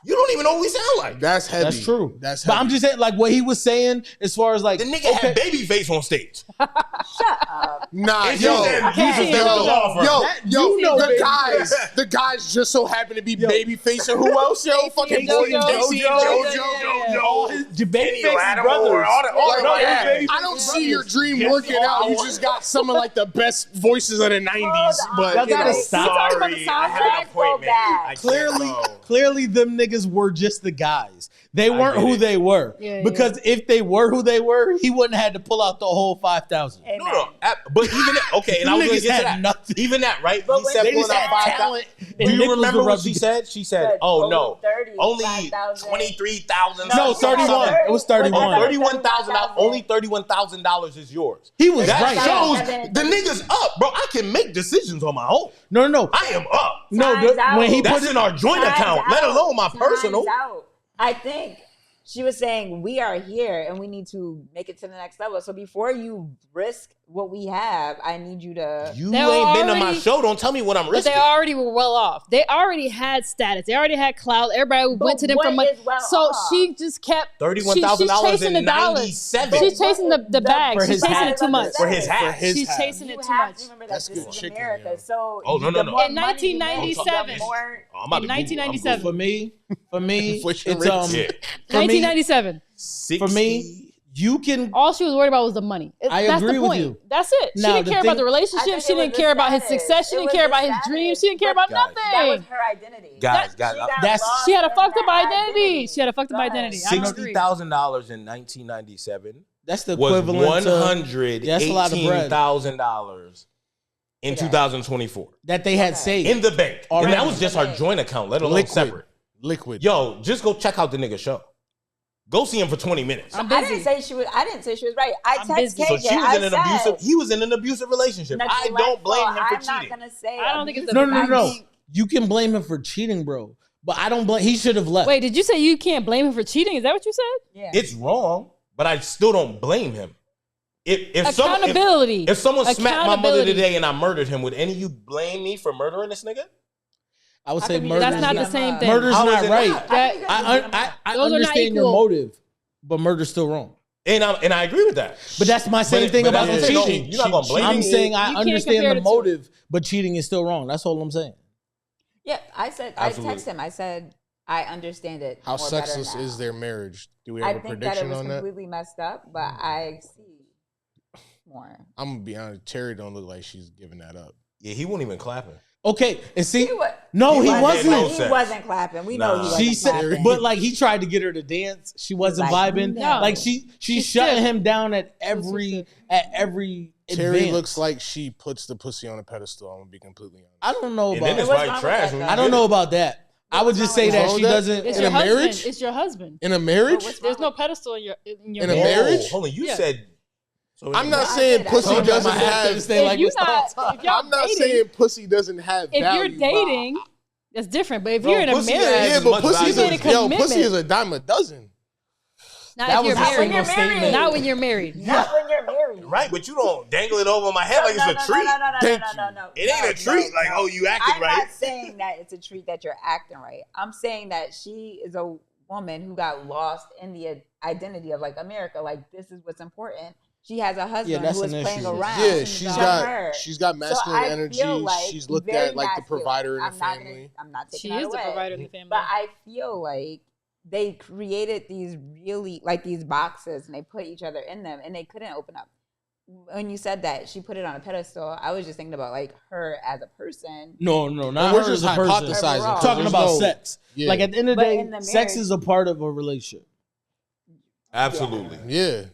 You don't even know what we sound like. That's heavy. That's true. That's But heavy. I'm just saying, like what he was saying, as far as like The nigga had Babyface on stage. Nah, And yo, you said, can't "You see just it. never law firm." the guys just so happen to be Babyface and who else? Yo, fucking JoJo. Boy and Casey and JoJo. all his Kenny Babyface Lattimore, brothers. all the- Like, yeah. hey, I don't see your dream working out. You just got some of like the best voices of the '90s, but Y'all you gotta know. stop. talking about the Sorry, I have soundtrack? an appointment. I can't Clearly, go. them niggas were just the guys. They weren't get who it. they were. Yeah, Because if they were who they were, he wouldn't have had to pull out the whole 5,000. No. But even that, okay, and I Them was going niggas to get to had that. nothing. Even that, right? But He when said They pulling just out had 5,000. talent. Do and you nickels remember to what rub she together. said? She said, Said, "Oh no, 30, only 5,000. 23,000." No, 31. It was 31. $31,000. Only $31,000 is yours. He was That right. shows Seven. the nigga's up, bro. I can make decisions on my own. No. I am up. No, Time's out. when he That's put in our joint Time's account, let out. alone my Time's personal. out. I think she was saying we are here and we need to make it to the next level. So before you risk what we have, I need you to. You They ain't been to my already- show. Don't tell me what I'm But risking. they already were well off. They already had status. They already had clout. Everybody went to them what for money. is well So off? she just kept $31,000 she's chasing in the dollars. '97. She's chasing the bag. For She's his chasing hat. it too much. For his hat. his She's hat. chasing You it too have much. to remember That's that this good is chicken, America. yo. So Oh, no, the no. more In money you make, 1997. the more- Oh, I'm about In to Google. 1997. For me, Inflation it's rates. Yeah. for me, 1997. for me, you can. All she was worried about was the money. I That's agree the with point. you. That's it. She Now, didn't the care thing- about the I relationship. think She it was didn't the care about his status. success. She It didn't was care the about his status. dreams. She didn't care about Guys. nothing. That was her identity. Guys, She guys, got that's- lost She had a in fucked up that identity. She had a fucked up Go ahead. identity. I agree. $60,000 in 1997 That's the was equivalent to. That's a lot of bread. $118,000 in Okay. 2024 that they had Okay. saved. in the bank. And Already. that was just her joint account, let alone Liquid. separate. Liquid. Yo, just go check out the nigga show. Go see him for 20 minutes. I'm I busy. didn't say she was. I didn't say she was right. I I'm text busy. So KJ. she was in an I abusive. said, He was in an abusive relationship. I don't blame him for I'm cheating. not gonna say. I don't think it's abusive. a- No. I think- You can blame him for cheating, bro. But I don't blame. He should have left. Wait, did you say you can't blame him for cheating? Is that what you said? Yeah. It's wrong, but I still don't blame him. If someone Accountability. if someone smacked my mother Accountability. today and I murdered him, would any of you blame me for murdering this nigga? I would How say come you- murder. That's not the same thing. Murder's How is not it right. not? That- I Those are not understand your equal. motive, but murder's still wrong. And I agree with that. But that's my same But- thing but about that's the what I'm saying. cheating. You're not gonna blame I'm me. saying I You can't understand compare the the two. motive, but cheating is still wrong. That's all I'm saying. Yeah, I said. Absolutely. I texted him. I said I understand it. How more better sexless now. is their marriage? Do we I have a think that it prediction was on that? completely messed up, but I see more. I'm gonna be honest. Terry don't look like she's giving that up. Yeah, he won't even clap her. Okay, and see, He wa- no, he wasn't. wasn't. No He sex. wasn't clapping. We know Nah. he wasn't She said, clapping. but like he tried to get her to dance. She wasn't Like, vibing. no. Like she She shutting still- him down at was every still- Terry advance. looks like she puts the pussy on a pedestal. I'm gonna be completely honest. I don't know And then about. it's What's white wrong with trash. that, when though? you I don't get know it. about that. I would just say wrong that with she that? doesn't. It's In your a husband. marriage? It's your husband. In a marriage? what's There's no pedestal in your In a marriage. marriage? Hold on, you Yeah. said. So I'm in not a- saying I pussy said that. doesn't I have to have. stay like If you're this all not, the time. if y'all I'm not dating, saying pussy doesn't have if value. you're dating, that's different. But if Bro, you're in a pussy marriage, has yeah, as but much pussy is value You as made a yo, pussy commitment. is a dime a dozen. not That if you're was a married. single When you're married. statement. Not when you're married. Not when you're married. Right, but you don't dangle it over my head like it's a treat. Thank No. It ain't a treat. Like, oh, you acted I'm right. not saying that it's a treat that you're acting right. I'm saying that she is a woman who got lost in the identity of like America. Like this is what's important. She has a husband that's who is an playing issue. around. Yeah, to her. she's got masculine I energy. feel like She's looked very at like the masculine. provider in the I'm not family. I'm not taking She that is the away. provider in the family. But I feel like they created these really like these boxes and they put each other in them and they couldn't open up. When you said that she put it on a pedestal, I was just thinking about like her as a person. No, not we're her just as a person. hypothesizing. Overall. I'm talking There's about no- sex. Yeah. Like at the end of the But day, in the sex marriage- is a part of a relationship, Absolutely. Yeah.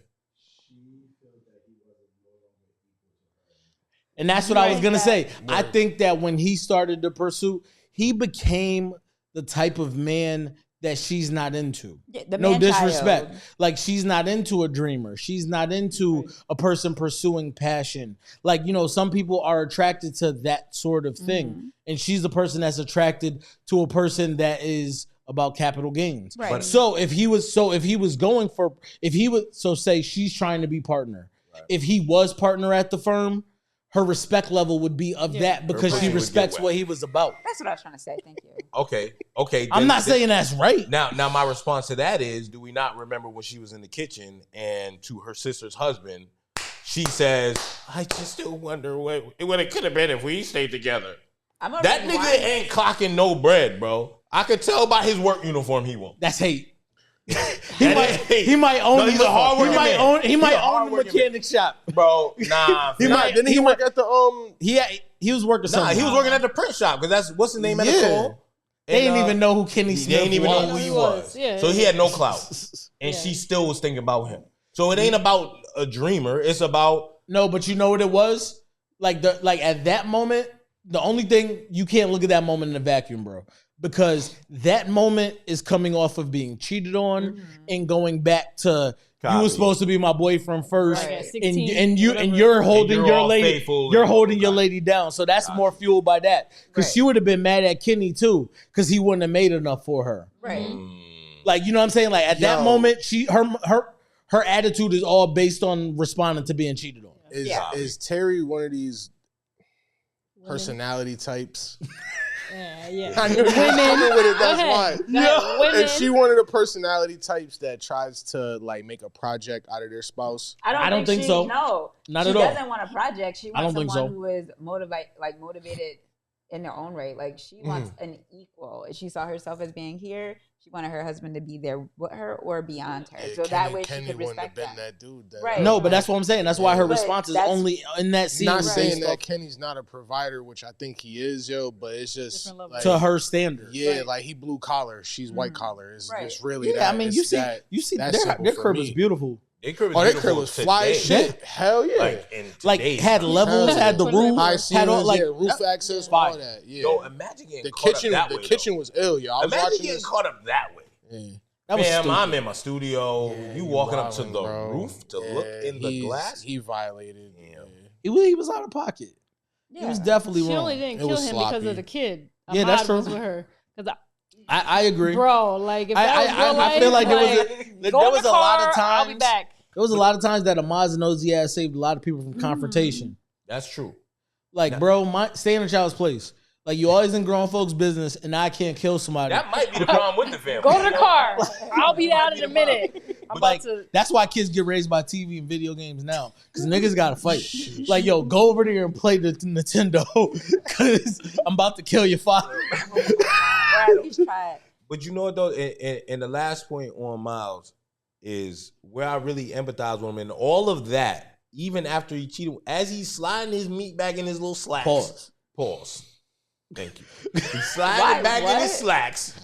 and that's what I was Right. gonna say. I Word. think that when he started the pursuit, he became the type of man that she's not into. Yeah, the No man disrespect. child. Like she's not into a dreamer. She's not into a person pursuing passion. Like, some people are attracted to that sort of thing. Mm-hmm. And she's the person that's attracted to a person that is about capital gains. Right. So if he was say she's trying to be partner. Right. If he was partner at the firm, her respect level would be of Yeah. that because Her she pussy would get respects wet. what he was about. That's what I was trying to say. Thank you. Okay. I'm then- not saying that's right. Now, my response to that is: do we not remember when she was in the kitchen and to her sister's husband, she says, "I just still wonder what it could have been if we stayed together." I'm That already nigga whining. ain't clocking no bread, bro. I could tell by his work uniform he won't. That's hate. he That might ain't hate. he might own No, he's a hardworking he might man. own he He's might a own the hardworking mechanic shop. Bro, nah. He fam. might- Didn't he work at the He was working Nah, somewhere. he was working at the print shop because that's what's his name at the Yeah. call. They didn't even know who Kenny They Smith didn't even was. know who he He was. was. Yeah, So he yeah. had no clout, and Yeah. she still was thinking about him. So it ain't about a dreamer. It's about No, but you know what it was? Like at that moment, the only thing you can't look at that moment in a vacuum, bro. Because that moment is coming off of being cheated on and going back to you Copy. were supposed to be my boyfriend first, Right, at and 16, and whatever. you're holding you're your all lady, faithful you're and- holding your lady down. So that's Gotcha. more fueled by that. Because Right. she would have been mad at Kenny too, because he wouldn't have made enough for her. Right. Like, you know what I'm saying? Like at that Yo. moment, her attitude is all based on responding to being cheated on. Yeah. Is Terry one of these personality types? Yeah. I knew you were coming with it. That's why. Women, Is she one of the personality types that tries to like make a project out of their spouse? I don't think so. No, Not she at all. doesn't want a project. She I wants don't think someone so. who is motivated in their own right. Like she wants an equal. She saw herself as being here. She wanted her husband to be there with her or beyond her. Yeah, So that way she could wouldn't have respect been them. that dude. That Right. No, but that's what I'm saying. That's why her But response is that's- only in that scene Not was saying based that off Kenny's not a provider, which I think he is, yo. But it's just Different level. like, to her standard. yeah, Right. like he blue collar, she's white collar. It's Right. really Yeah, that. I mean, it's you see, that- you see, that's their simple for crib me. is beautiful. Their crib Oh, their beautiful crib was fly as today. shit. Hell yeah. Like, in Like today's had time. levels, Hell had the yeah. roof, High had ceilings, all like roof access, fire. all that. Yeah. Yo, imagine getting the caught kitchen, up that the way. kitchen was ill, yo. I was Imagine watching getting this. caught up that way. Yeah. that was Fam, stupid. I'm in my studio. Yeah, you walking up to wildin', the bro. roof to look Yeah, in the glass. He violated. Damn. Yeah. He was out of pocket. He was definitely She wrong. only didn't It kill was him because sloppy. of the kid. Yeah, that's Ahmad true. was with her. Because I agree. bro, like if that was real I life, feel like there was like, a, go there in was the a lot car, of I'll be times. back. There was a lot of times that Amaz and Ozzy ass saved a lot of people from confrontation. That's true. Like, bro, stay in a child's place. Like, you always in grown folks' business, and I can't kill somebody. That might be the problem with the family. Go to the car. I'll be out in a minute. I'm Like, about to. that's why kids get raised by TV and video games now. Because niggas got to fight. Like, yo, go over there and play the Nintendo. Because I'm about to kill your father. Or at least try it. But you know what though, and the last point on Miles is where I really empathize with him, and all of that, even after he cheated, as he's sliding his meat back in his little slacks. Pause. Thank you. He's sliding it back in his slacks.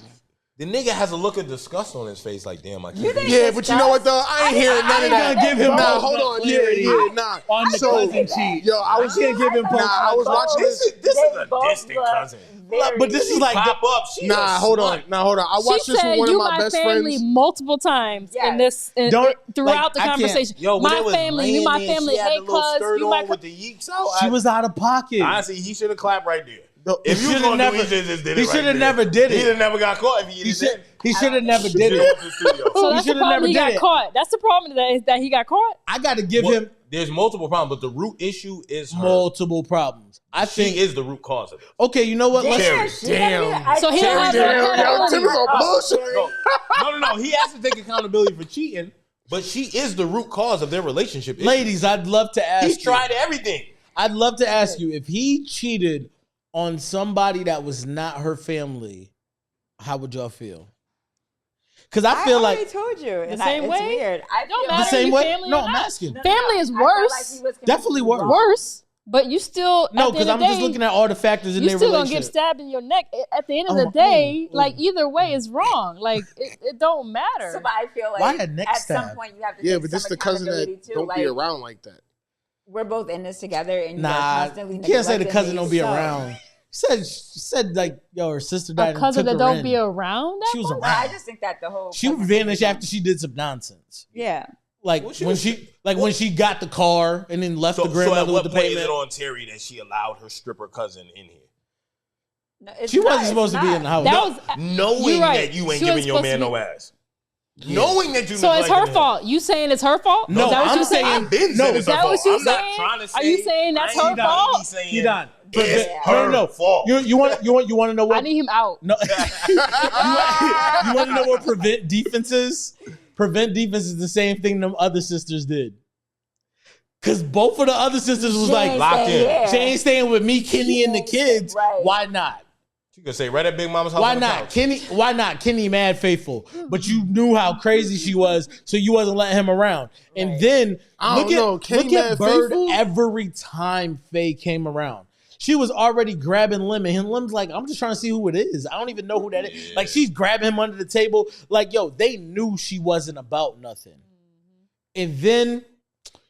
The nigga has a look of disgust on his face, like, damn, I can't. Yeah, but you know what though? I ain't hearing none of that. gonna give him nah, no hold on. clarity Yeah, nah. on the So, cousin cheat. Yo, I was can't give him Nah, I was watching this. This is They a both distant look cousin. very- But this is like Pop up. She Nah, a hold slut. on. Nah, hold on. I She watched this said with one of you my my best family friends. multiple times Yes. in this Don't- throughout like, I the can't- conversation. Yo, when my they was family, you my laying there, family. she had Hey, the little cuz skirt you my on with the yeeks out. She was out of pocket. Honestly, he should have clapped right there. No, If you was shoulda gonna never- do it, he just did he it right shoulda there. never did it. He'd have never got caught if he He did should. He should have never did it. So He that's the shoulda problem. never He did got it. caught. That's the problem that he got caught. I got to give Well, him there's multiple problems, but the root issue is her. multiple problems. I She think. is the root cause of it. Okay, you know what? Let's. Terry, damn. So he don't have Damn, no yo, accountability. Timmy's on bullshit. No. He has to take accountability for cheating, but she is the root cause of their relationship. issue. Ladies, I'd love to ask He you. tried everything. I'd love to ask you if he cheated on somebody that was not her family, how would y'all feel? Because I feel already like told you. And same it's way? weird. I Don't feel the matter. same you way. family No, or I'm not. asking. Family is I felt worse. like he was Definitely completely worse. wrong. Worse, but you still No, at the because end I'm of the just day, looking at all the factors in you their still gonna get relationship. stabbed in your neck. At the end of Oh, the day, oh, like oh. either way is wrong. Like it don't matter. So, but I feel Why like a neck at stab? some point you have to Yeah, take but this some the cousin accountability that too. don't like, be around like that. we're both in this together, and you're Nah, constantly you can't say the neglecting cousin me, don't be so- around. She said like, yo, her sister died A and cousin took that her don't in. be around. That She was much? Well, I around. just think that the whole She cousin vanished thing- after she did some nonsense. Yeah. Like Well, she when was- she when she got the car and then left So, the so grandmother at what with the point is payment. it on Terry that she allowed her stripper cousin in here? No, it's She not, wasn't it's supposed to be not. in the house. That No, was knowing you're right. that you ain't She giving was your supposed man to no be- ass. Knowing that you so it's her neglecting him. fault. You saying it's her fault? No, is that what I'm you saying? saying- I've been No, saying is it's her that what fault. you I'm not saying? trying to say. Are you saying that's I her ain't fault? be saying You done. it's No, her no. fault. You want to know what? I need him out. No, you want to know what prevent defense is? Prevent defense is the same thing them other sisters did. Cause both of the other sisters was She like ain't locked staying in. here. she ain't staying with me, Kenny, She and the ain't kids. right. Why not? You can say right at Big Mama's house. Why on the not? couch. Kenny, why not? Kenny mad faithful. But you knew how crazy she was, so you wasn't letting him around. And Right. then I look don't know. at Kenny look at mad Bird faithful? every time Faye came around. She was already grabbing Lemon. And Lemon's like, I'm just trying to see who it is. I don't even know who that is. Like, she's grabbing him under the table. Like, yo, they knew she wasn't about nothing. And then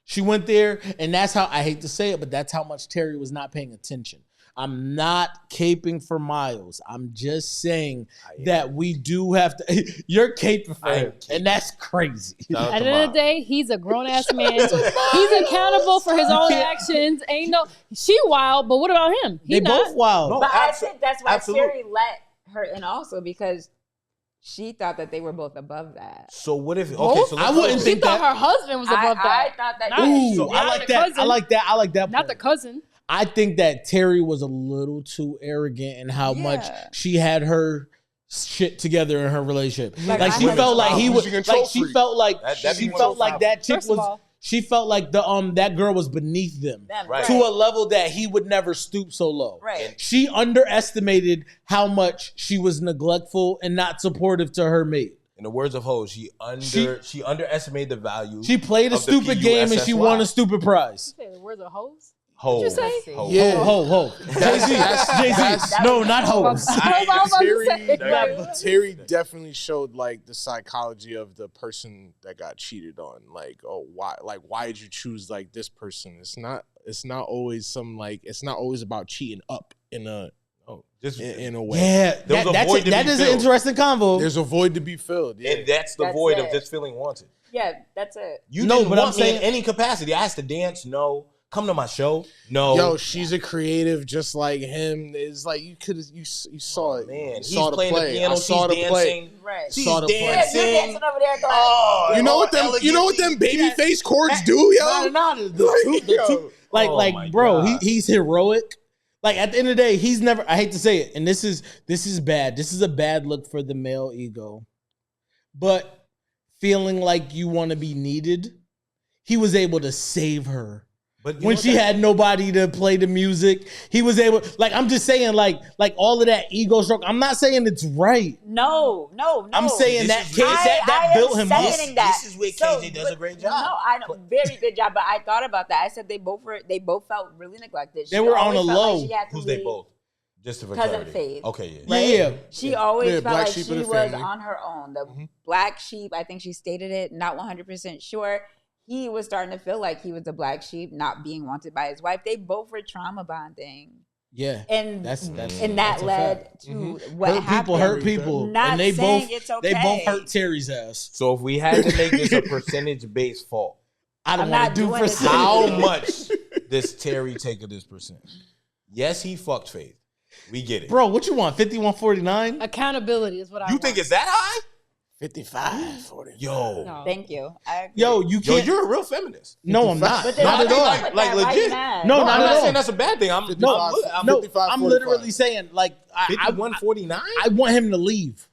she went there, and that's how, I hate to say it, but that's how much Terry was not paying attention. I'm not caping for Miles. I'm just saying that we do have to. You're caping for I am him, caping. and that's crazy. Shout out At to the end of Mom. the day, he's a grown ass man. He's accountable for his own actions. Ain't no she wild, but what about him? He They not. both wild. No. But I Abso- think that's why absolutely. Terry let her in also because she thought that they were both above that. So what if? Okay, Both? so I let's wouldn't go. She think thought that- her husband was above I that. thought that. Not- Ooh, So- I not like the that. cousin. I like that. I like that. Not the point. cousin. I think that Terry was a little too arrogant in how much Yeah. she had her shit together in her relationship. Like, Like, I she had felt a like he problem. was She's a control like she freak. felt like That she be felt one like of that chick First of was all- she felt like that girl was beneath them Them, Right. to a level that he would never stoop so low. Right. She underestimated how much she was neglectful and not supportive to her mate. In the words of Ho, she underestimated the value. She played a Of the stupid game and she PUSSY. won a stupid prize. Say the words of hoes. Ho. you say? Ho. Yeah. Ho. Jay-Z. No, not hoes. Terry definitely showed like the psychology of the person that got cheated on. Like, oh, why did you choose like this person? It's not always it's not always about cheating up in a way. Yeah, that is an interesting convo. There's a void to be filled. Yeah. And that's the void of just feeling wanted. Yeah, that's it. You didn't want me in any capacity. I asked to dance, no. Come to my show, no. Yo, she's a creative just like him. It's like you saw it. Man, you saw he's playing the piano, she's dancing. Right. She's Saw the play. dancing. You're dancing over there. Oh, You know what them baby face chords do, yo? The two, my bro, God. he's heroic. Like at the end of the day, he's never. I hate to say it, and this is bad. This is a bad look for the male ego. But feeling like you want to be needed, he was able to save her. But when she had nobody to play the music, he was able. Like I'm just saying, like all of that ego stroke. I'm not saying it's right. No. I'm saying that built him up. This is where KJ does a great job. No, I know, very good job. But I thought about that. I said they both felt really neglected. They were on a low. Who's they both? Just for Cousin clarity. Faith. Okay, Right? Yeah. She always felt black like sheep she of the was family. on her own. The black sheep, I think she stated it, not 100% sure. He was starting to feel like he was the black sheep, not being wanted by his wife. They both were trauma bonding. Yeah. And that's and that a led fact. to what happened. Hurt people. Not and they saying both it's okay. they both hurt Terry's ass. So if we had to make this a percentage-based fault, I don't I'm want not to do doing percentage. how much does Terry take of this percent? Yes, he fucked Faith. We get it. Bro, what you want? 51-49? Accountability is what I You want. think it's that high? 55, 40. Yo. No. Thank you. I agree. Yo, you Yo, can't. you're a real feminist. No, I'm not. But then Not why at you all. fuck with Like, that? Why legit. you mad? No, I'm not at not all. saying that's a bad thing. I'm 55, I'm 45. literally saying, like, I 51-49? I want him to leave.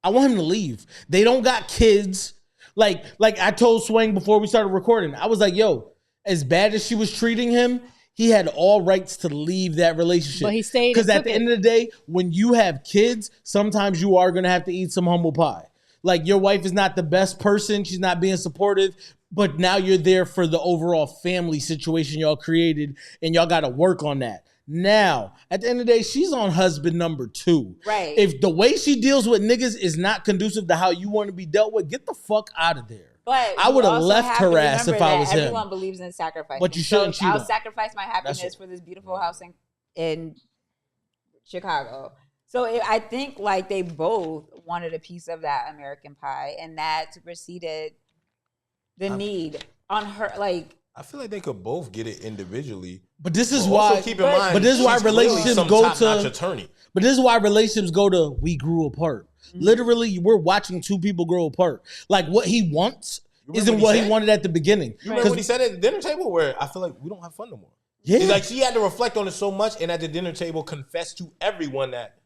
I want him to leave. They don't got kids. Like I told Swang before we started recording, I was like, yo, as bad as she was treating him, he had all rights to leave that relationship. But he stayed. Because at the end of the day, when you have kids, sometimes you are going to have to eat some humble pie. Like your wife is not the best person. She's not being supportive. But now you're there for the overall family situation y'all created. And y'all got to work on that. Now, at the end of the day, she's on husband number 2. Right. If the way she deals with niggas is not conducive to how you want to be dealt with, get the fuck out of there. But I you would have also left have her to ass if remember I that was him. Everyone believes in sacrifice. But you shouldn't cheat I'll on. sacrifice my happiness That's for this beautiful house in Chicago. So I think like they both wanted a piece of that American pie, and that superseded the need on her. Like I feel like they could both get it individually. But this is But why. also keep in mind, but this is why she's clearly relationships some go top-notch to. attorney. But this is why relationships go to we grew apart. Literally, we're watching two people grow apart. Like what he wants Remember isn't what he what he said? wanted at the beginning. You remember what he said at the dinner table? Where I feel like we don't have fun no more. Yeah. It's like she had to reflect on it so much, and at the dinner table, confess to everyone that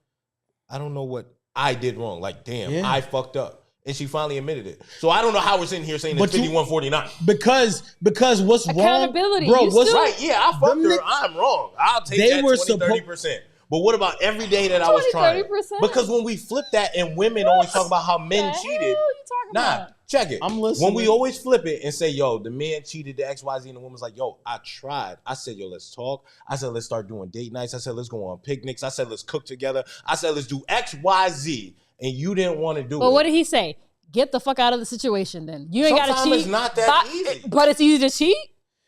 I don't know what I did wrong. Like, damn, Yeah. I fucked up. And she finally admitted it. So I don't know how we're sitting here saying it's But you- 51-49. Because what's wrong, Accountability. bro? You What's still- Right, yeah, I fucked Them her. niggas- I'm wrong. I'll take They that were 20-30%. But what about every day that I was 20-30%? trying? Because when we flip that and women always talk about how men The cheated. hell you talking Nah, about? check it. I'm listening. When we always flip it and say, yo, the man cheated the XYZ and the woman's like, yo, I tried. I said, yo, let's talk. I said, let's start doing date nights. I said, let's go on picnics. I said, let's cook together. I said, let's do XYZ. And you didn't want to do it. But what did he say? Get the fuck out of the situation then. You ain't got to Sometimes cheat. it's not that easy. But it's easy to cheat?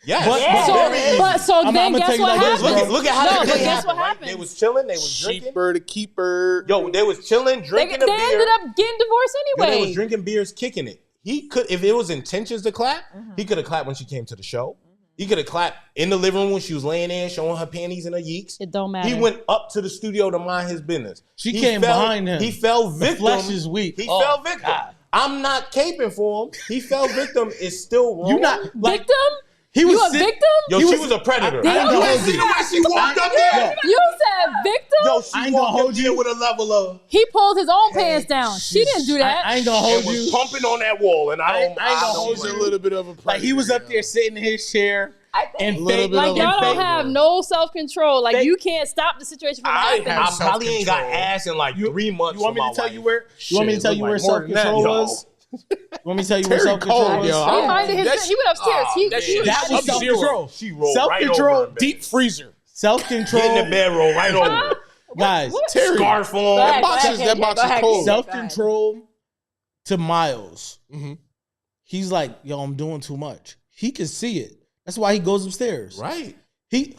Yes. But- So I'm then gonna tell guess you what like this, happens? bro. Look at how No, the but day guess happened, what right? happens? They was chilling. They was drinking. Cheaper to keeper. Yo, they was chilling, They drinking a beer. ended up getting divorced Yo, anyway. they was drinking beers, kicking it. He could, if it was intentions to clap, he could have clapped when she came to the show. He could have clapped in the living room when she was laying there, showing her panties and her yeeks. It don't matter. He went up to the studio to mind his business. She He came behind him. He fell The victim. flesh is weak. He Oh, fell victim. God. I'm not caping for him. He fell victim. Is still wrong. You not like Victim? he was You a sit- victim? Yo, he she was- was a predator. I ain't gonna You hold see you. the way she walked up there? You said victim? Yo, she I ain't walked gonna hold up there you. with a level of He pulled his own pants down. She didn't do that. I ain't gonna and hold was you. pumping on that wall, and I ain't gonna hold He's a you. little bit of a predator. Like he was up there sitting in his chair I think and little fake, bit Like of y'all a don't fake- have no self-control. Like Fake- you can't stop the situation from I happening. probably ain't got self-control. ass in like 3 months. You want me from to tell my you wife. where? You want me to Shit, tell look you like where more than that, self-control yo. was? Want me to tell you what Terry self-control Cole, was? yo. He minded his That's- he went upstairs. That was self-control. She rolled Self-control, right over him, Deep freezer. Self-control. Get in the bed, roll right over. Guys, Terry. Scarf on. Go ahead, box go is- ahead, that Kid, box go is ahead, cold. Kid, go ahead. self-control to Miles. Mm-hmm. He's like, yo, I'm doing too much. He can see it. That's why he goes upstairs. Right. He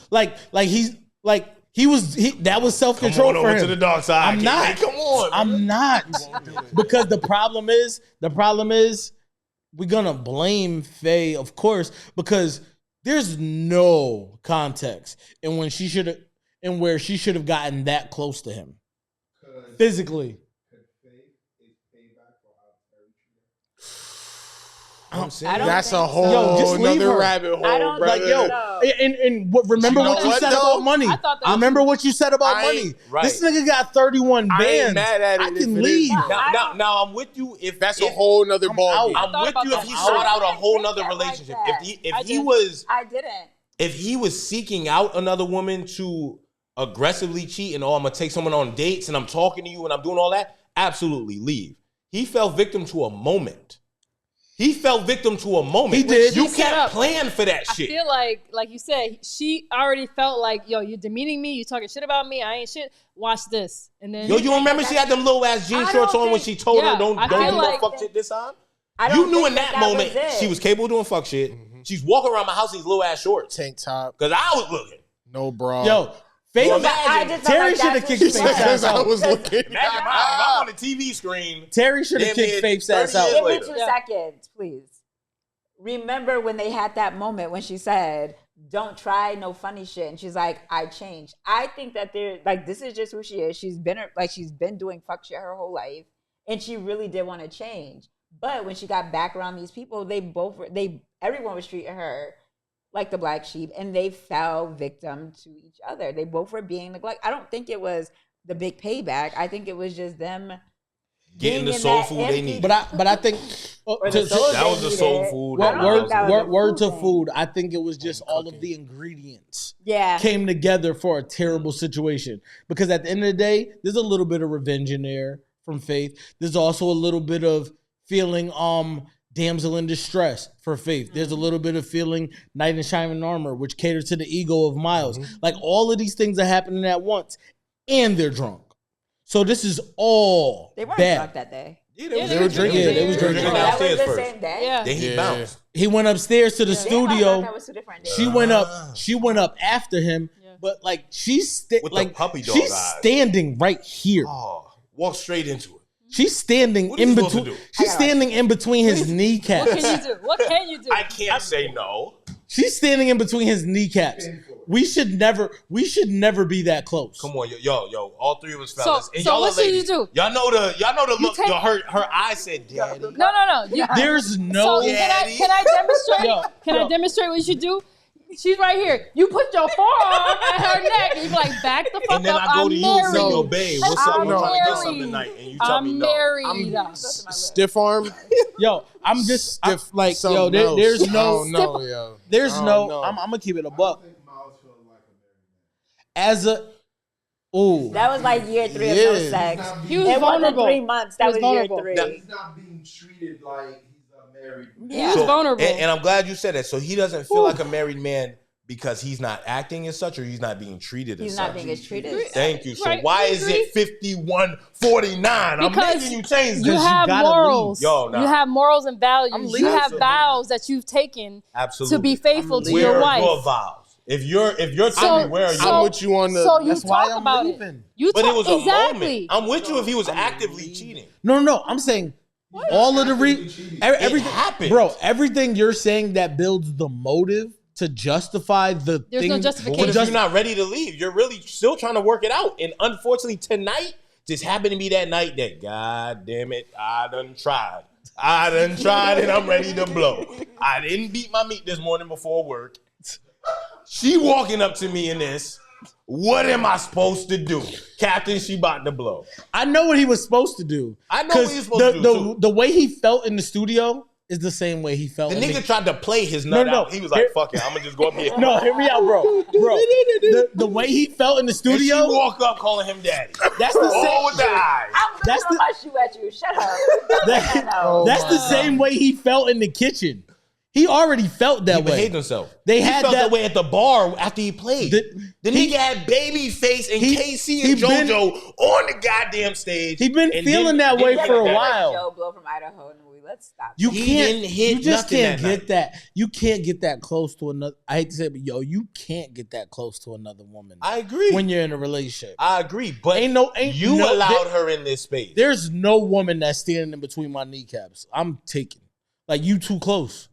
that was self-control Come on for over him. to the dark side. I'm kid. not. Hey, come on. I'm not. Because the problem is we're gonna blame Faye, of course, because there's no context in where she should have gotten that close to him. Physically. I'm saying. I don't That's think a whole Yo, just leave another her. rabbit hole, I don't brother. Like, yo, No. and remember You know what you what, said though? about money. I thought that Remember what you said about I money. ain't- right. This nigga got 31 I bands. ain't mad at it I if can it is. leave. Now I'm with you. If That's if, a whole nother I'm ball out. game. I'm thought with about you that. if he I sought out a didn't whole think nother that like relationship. that. I didn't. If he was seeking out another woman to aggressively cheat and I'm gonna take someone on dates and I'm talking to you and I'm doing all that, absolutely leave. He fell victim to a moment. He did. You He set can't up. plan for that I shit. feel like you said, she already felt like, yo, you're demeaning me, you talking shit about me, I ain't shit. Watch this. And then Yo, you remember she had them little ass jean I shorts don't on when think- she told Yeah, her don't I do feel no like- fuck shit this time? I You don't knew think in that was moment it. she was capable of doing fuck shit. She's walking around my house in these little ass shorts. Tank top, Cause I was looking. no bra. Yo, Faye, Well, I just felt Terry like should have that's kicked what Faith's she ass Because I out. was looking. Imagine if I'm on the TV screen. Terry should have Damn kicked near Faith's ass 30 years out. Give me later. 2 seconds, please. Remember when they had that moment when she said, "Don't try no funny shit," and she's like, "I changed." I think that they're like, this is just who she is. She's been doing fuck shit her whole life, and she really did want to change. But when she got back around these people, everyone was treating her like the black sheep, and they fell victim to each other. They both were being neglected. I don't think it was the big payback. I think it was just them Getting the being in soul that food they empty- need. But I think Or the soul That was the soul food. I don't think that was a word to thing. food. I think it was just all of the ingredients Yeah. came together for a terrible situation. Because at the end of the day, there's a little bit of revenge in there from Faith. There's also a little bit of feeling damsel in distress for Faith. There's a little bit of feeling knight in shining armor, which caters to the ego of Miles. Like all of these things are happening at once, and they're drunk. So this is all They weren't bad. drunk that day. Yeah, Yeah, they were drinking. Yeah, they was drinking. Oh, that was downstairs the first. same day? Yeah. Then he Yeah. bounced. He went upstairs to the Damn, I studio. thought that was 2 different days. She went up. She went up after him, Yeah. but like she's With the like puppy dog she's eyes. standing right here. Oh, walk straight into it. She's standing What are in you supposed to between. do? She's standing in between his What kneecaps. can you do? What can you do? I can't say no. She's standing in between his kneecaps. We should never be that close. Come on, yo, all three of us fellas. And so y'all what are should you ladies. do? Y'all know the You look. take- Her eyes said, "Daddy." No. There's no. So Daddy. can I demonstrate? Yo, Can yo. I demonstrate what you should do? She's right here. You put your forearm at her neck. And you be like, back the fuck And then up. I go I'm to you and say, married. "Yo, babe, what's up? I'm I'm trying to get married. something tonight," and you tell me I'm no. married. Stiff arm. Yo, I'm just Stiff. like yo. something else. There's I no. don't know, yo. There's I don't no. know. I'm gonna keep it a buck. As a. Ooh. That was like year 3 of no Yeah. sex. He was It wasn't vulnerable. 3 months. That He was, was year vulnerable. 3. He's not being treated like he's a married man. He was vulnerable. And I'm glad you said that. So he doesn't feel like a married man because he's not acting as such, or he's not being treated He's as not such. being as treated. Thank you. So Right, why I is agree. it 51-49? I'm Because making you change You this. have gotta morals. leave. Yo, nah. You have morals and values. I'm You leaving. have Absolutely. vows that you've taken Absolutely. to be faithful to Where your are wife. your vows? If you're So- telling me, where are you? so- I'm with you on the. So you That's why talk I'm about leaving. it. You But talk it was a exactly. moment. I'm with you if he was actively cheating. No. I'm saying all of the everything happened. bro. Everything you're saying that builds the motive to justify the There's thing. no But justification. what if you're not ready to leave? You're really still trying to work it out. And unfortunately, tonight just happened to be that night that, God damn it, I done tried and I'm ready to blow. I didn't beat my meat this morning before work. She walking up to me in this. What am I supposed to do? Captain, she about to blow. I know what he was supposed to do. I know what he was supposed to do, too. The way he felt in the studio, is the same way he felt. The in nigga tried to play his nut No. out. He was like, fuck it, I'm gonna just go up here. No, hear me out, bro. The way he felt in the And studio. she walk up calling him daddy. That's the All same. with the eyes. I'm That's throwing my shoe at you. Shut up. That's the same way he felt in the kitchen. He already felt that He way. behaved himself. They he had felt that- that way at the bar after he played. The nigga had Babyface and KC and JoJo on the goddamn stage. He been and feeling didn't- that way didn't for a like that. while. Joe Blow from Idaho in the movie. Let's stop. You He can't didn't hit You just nothing can't that get night. that. You can't get that close to another. I hate to say it, but you can't get that close to another woman. I agree. When you're in a relationship, I agree, but you no- allowed her in this space. There's no woman that's standing in between my kneecaps. I'm taking. Like, you too close.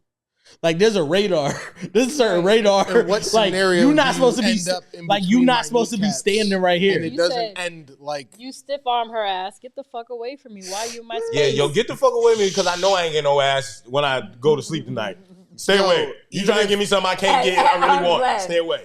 Like, there's a radar. There's a certain radar. In what like, scenario you're do not you supposed to be end up in like you're between not my supposed to be kneecaps? standing right here. And it You doesn't said- end like You stiff arm her ass. Get the fuck away from me. Why you in my Yeah, space? yo, get the fuck away from me because I know I ain't getting no ass when I go to sleep tonight. Stay Yo, away. You even trying to if- give me something I can't Hey, get? I really I'm want. glad. Stay away.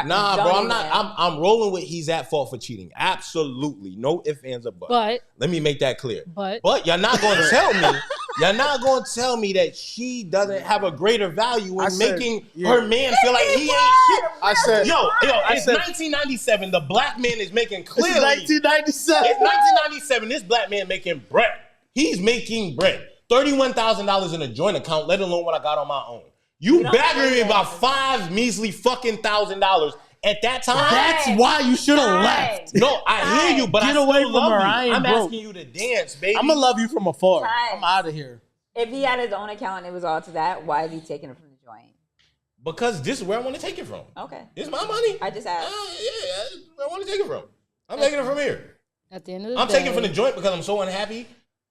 Nah, bro, I'm not. I'm rolling with he's at fault for cheating. Absolutely, no ifs, ands, or buts. But Let me make that clear. but You're not going to tell me. You're not going to tell me that she doesn't have a greater value in I said, making yeah. her man feel like he ain't shit. I said. It's 1997. The black man is making clearly. It's 1997. It's 1997. This black man making bread. He's making bread. $31,000 in a joint account, let alone what I got on my own. You bagging me about $5 measly fucking $1,000 at that time. That's why you should have left. No, I hear you, but Get I away still from love her. you. I ain't I'm broke. asking you to dance, baby. I'm gonna love you from afar. Time. I'm out of here. If he had his own account and it was all to that, why is he taking it from the joint? because this is where I want to take it from. Okay. It's my money. I just asked. I want to take it from. I'm taking it from here. At the end of the I'm day, taking it from the joint because I'm so unhappy.